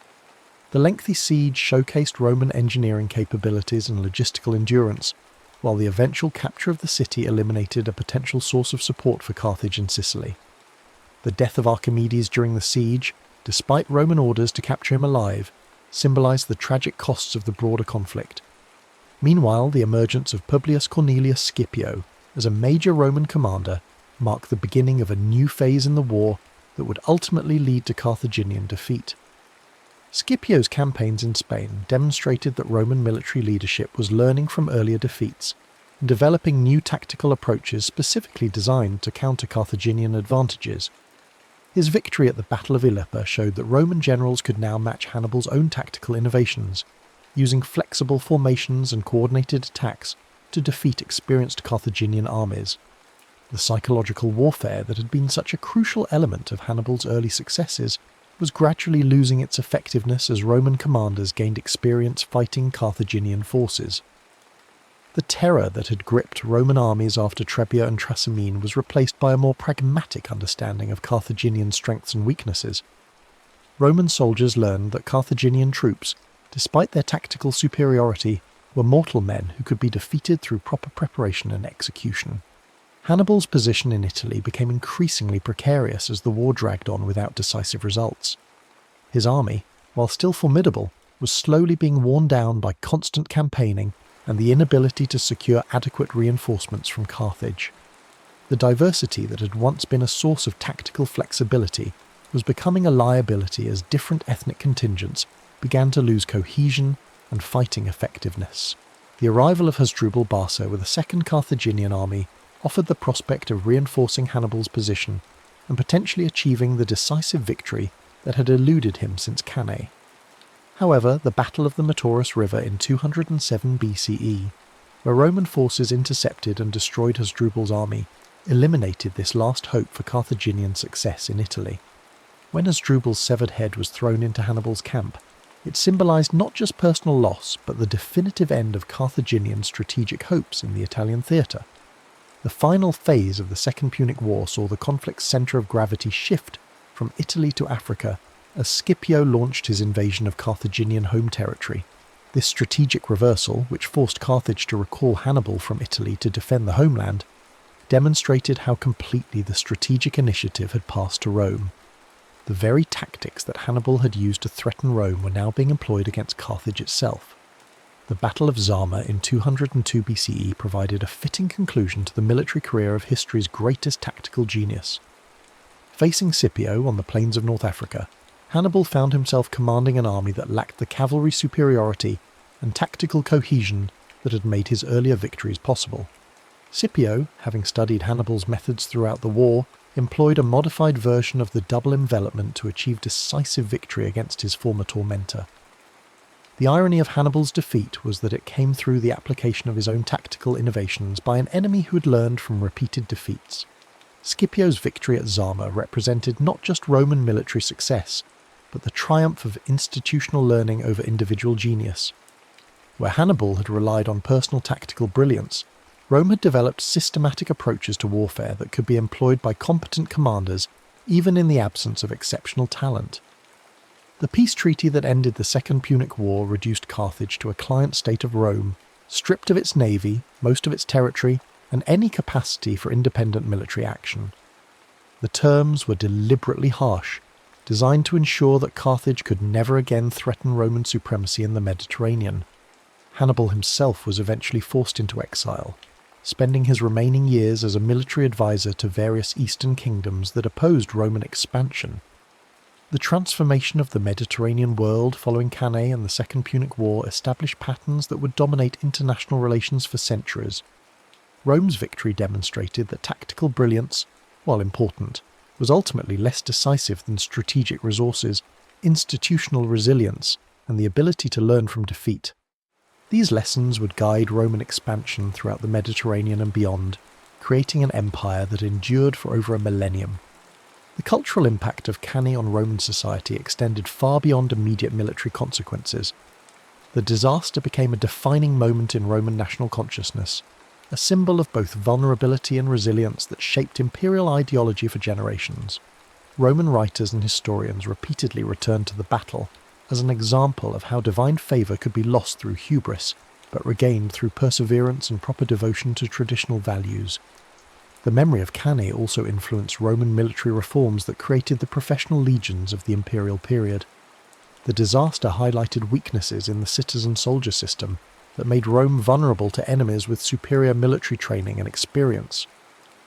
The lengthy siege showcased Roman engineering capabilities and logistical endurance, while the eventual capture of the city eliminated a potential source of support for Carthage in Sicily. The death of Archimedes during the siege, despite Roman orders to capture him alive, symbolised the tragic costs of the broader conflict. Meanwhile, the emergence of Publius Cornelius Scipio as a major Roman commander marked the beginning of a new phase in the war that would ultimately lead to Carthaginian defeat. Scipio's campaigns in Spain demonstrated that Roman military leadership was learning from earlier defeats and developing new tactical approaches specifically designed to counter Carthaginian advantages. His victory at the Battle of Ilipa showed that Roman generals could now match Hannibal's own tactical innovations, using flexible formations and coordinated attacks to defeat experienced Carthaginian armies. The psychological warfare that had been such a crucial element of Hannibal's early successes was gradually losing its effectiveness as Roman commanders gained experience fighting Carthaginian forces. The terror that had gripped Roman armies after Trebia and Trasimene was replaced by a more pragmatic understanding of Carthaginian strengths and weaknesses. Roman soldiers learned that Carthaginian troops, despite their tactical superiority, were mortal men who could be defeated through proper preparation and execution. Hannibal's position in Italy became increasingly precarious as the war dragged on without decisive results. His army, while still formidable, was slowly being worn down by constant campaigning and the inability to secure adequate reinforcements from Carthage. The diversity that had once been a source of tactical flexibility was becoming a liability as different ethnic contingents began to lose cohesion and fighting effectiveness. The arrival of Hasdrubal Barca with a second Carthaginian army offered the prospect of reinforcing Hannibal's position and potentially achieving the decisive victory that had eluded him since Cannae. However, the Battle of the Metaurus River in 207 BCE, where Roman forces intercepted and destroyed Hasdrubal's army, eliminated this last hope for Carthaginian success in Italy. When Hasdrubal's severed head was thrown into Hannibal's camp, it symbolised not just personal loss, but the definitive end of Carthaginian strategic hopes in the Italian theatre. The final phase of the Second Punic War saw the conflict's centre of gravity shift from Italy to Africa as Scipio launched his invasion of Carthaginian home territory. This strategic reversal, which forced Carthage to recall Hannibal from Italy to defend the homeland, demonstrated how completely the strategic initiative had passed to Rome. The very tactics that Hannibal had used to threaten Rome were now being employed against Carthage itself. The Battle of Zama in 202 BCE provided a fitting conclusion to the military career of history's greatest tactical genius. Facing Scipio on the plains of North Africa, Hannibal found himself commanding an army that lacked the cavalry superiority and tactical cohesion that had made his earlier victories possible. Scipio, having studied Hannibal's methods throughout the war, employed a modified version of the double envelopment to achieve decisive victory against his former tormentor. The irony of Hannibal's defeat was that it came through the application of his own tactical innovations by an enemy who had learned from repeated defeats. Scipio's victory at Zama represented not just Roman military success, but the triumph of institutional learning over individual genius. Where Hannibal had relied on personal tactical brilliance, Rome had developed systematic approaches to warfare that could be employed by competent commanders even in the absence of exceptional talent. The peace treaty that ended the Second Punic War reduced Carthage to a client state of Rome, stripped of its navy, most of its territory, and any capacity for independent military action. The terms were deliberately harsh, designed to ensure that Carthage could never again threaten Roman supremacy in the Mediterranean. Hannibal himself was eventually forced into exile, spending his remaining years as a military advisor to various eastern kingdoms that opposed Roman expansion. The transformation of the Mediterranean world following Cannae and the Second Punic War established patterns that would dominate international relations for centuries. Rome's victory demonstrated that tactical brilliance, while important, was ultimately less decisive than strategic resources, institutional resilience, and the ability to learn from defeat. These lessons would guide Roman expansion throughout the Mediterranean and beyond, creating an empire that endured for over a millennium. The cultural impact of Cannae on Roman society extended far beyond immediate military consequences. The disaster became a defining moment in Roman national consciousness, a symbol of both vulnerability and resilience that shaped imperial ideology for generations. Roman writers and historians repeatedly returned to the battle as an example of how divine favour could be lost through hubris, but regained through perseverance and proper devotion to traditional values. The memory of Cannae also influenced Roman military reforms that created the professional legions of the imperial period. The disaster highlighted weaknesses in the citizen-soldier system that made Rome vulnerable to enemies with superior military training and experience.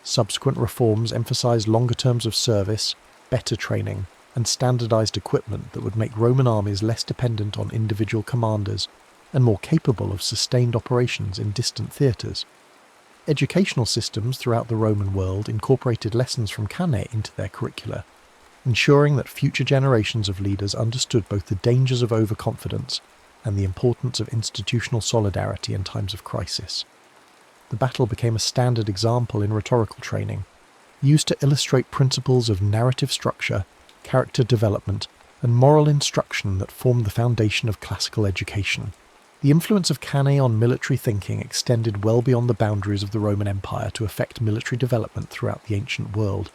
Subsequent reforms emphasized longer terms of service, better training, and standardized equipment that would make Roman armies less dependent on individual commanders and more capable of sustained operations in distant theatres. Educational systems throughout the Roman world incorporated lessons from Cannae into their curricula, ensuring that future generations of leaders understood both the dangers of overconfidence and the importance of institutional solidarity in times of crisis. The battle became a standard example in rhetorical training, used to illustrate principles of narrative structure, character development, and moral instruction that formed the foundation of classical education. The influence of Cannae on military thinking extended well beyond the boundaries of the Roman Empire to affect military development throughout the ancient world.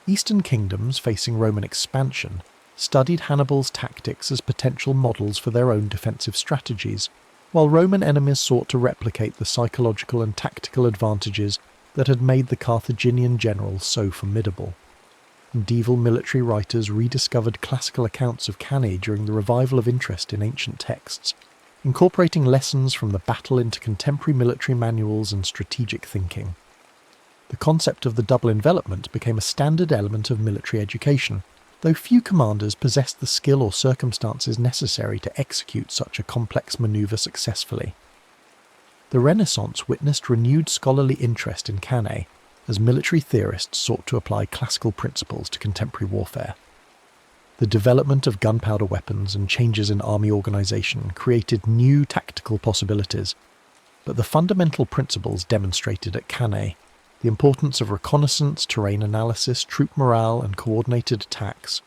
Eastern kingdoms facing Roman expansion studied Hannibal's tactics as potential models for their own defensive strategies, while Roman enemies sought to replicate the psychological and tactical advantages that had made the Carthaginian generals so formidable. Medieval military writers rediscovered classical accounts of Cannae during the revival of interest in ancient texts, incorporating lessons from the battle into contemporary military manuals and strategic thinking. The concept of the double envelopment became a standard element of military education, though few commanders possessed the skill or circumstances necessary to execute such a complex manoeuvre successfully. The Renaissance witnessed renewed scholarly interest in Cannae as military theorists sought to apply classical principles to contemporary warfare. The development of gunpowder weapons and changes in army organisation created new tactical possibilities, but the fundamental principles demonstrated at Cannae, the importance of reconnaissance, terrain analysis, troop morale, and coordinated attacks,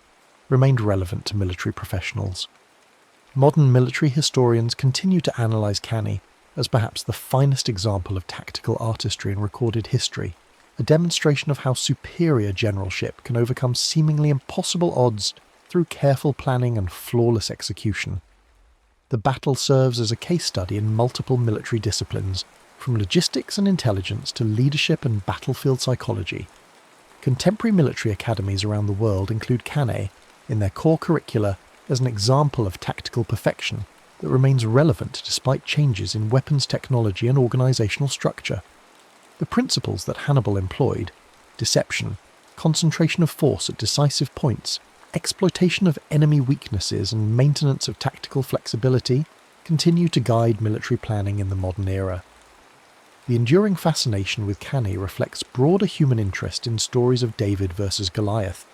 remained relevant to military professionals. Modern military historians continue to analyse Cannae as perhaps the finest example of tactical artistry in recorded history, a demonstration of how superior generalship can overcome seemingly impossible odds through careful planning and flawless execution. The battle serves as a case study in multiple military disciplines, from logistics and intelligence to leadership and battlefield psychology. Contemporary military academies around the world include Cannae in their core curricula as an example of tactical perfection that remains relevant despite changes in weapons technology and organisational structure. The principles that Hannibal employed — deception, concentration of force at decisive points, exploitation of enemy weaknesses and maintenance of tactical flexibility — continue to guide military planning in the modern era. The enduring fascination with Cannae reflects broader human interest in stories of David versus Goliath,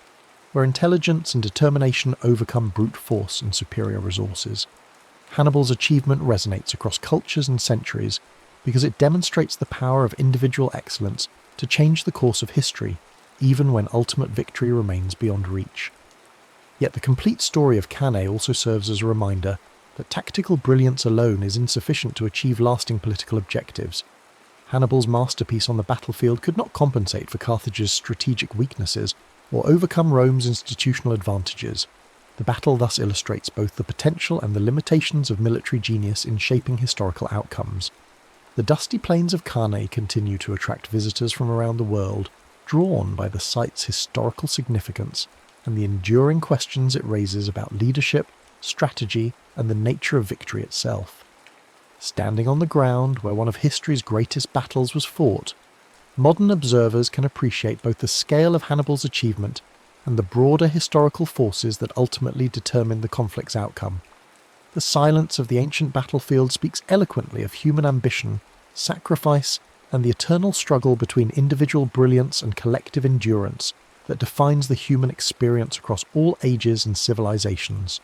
where intelligence and determination overcome brute force and superior resources. Hannibal's achievement resonates across cultures and centuries because it demonstrates the power of individual excellence to change the course of history, even when ultimate victory remains beyond reach. Yet the complete story of Cannae also serves as a reminder that tactical brilliance alone is insufficient to achieve lasting political objectives. Hannibal's masterpiece on the battlefield could not compensate for Carthage's strategic weaknesses or overcome Rome's institutional advantages. The battle thus illustrates both the potential and the limitations of military genius in shaping historical outcomes. The dusty plains of Cannae continue to attract visitors from around the world, drawn by the site's historical significance and the enduring questions it raises about leadership, strategy, and the nature of victory itself. Standing on the ground where one of history's greatest battles was fought, modern observers can appreciate both the scale of Hannibal's achievement and the broader historical forces that ultimately determined the conflict's outcome. The silence of the ancient battlefield speaks eloquently of human ambition, sacrifice, and the eternal struggle between individual brilliance and collective endurance that defines the human experience across all ages and civilizations,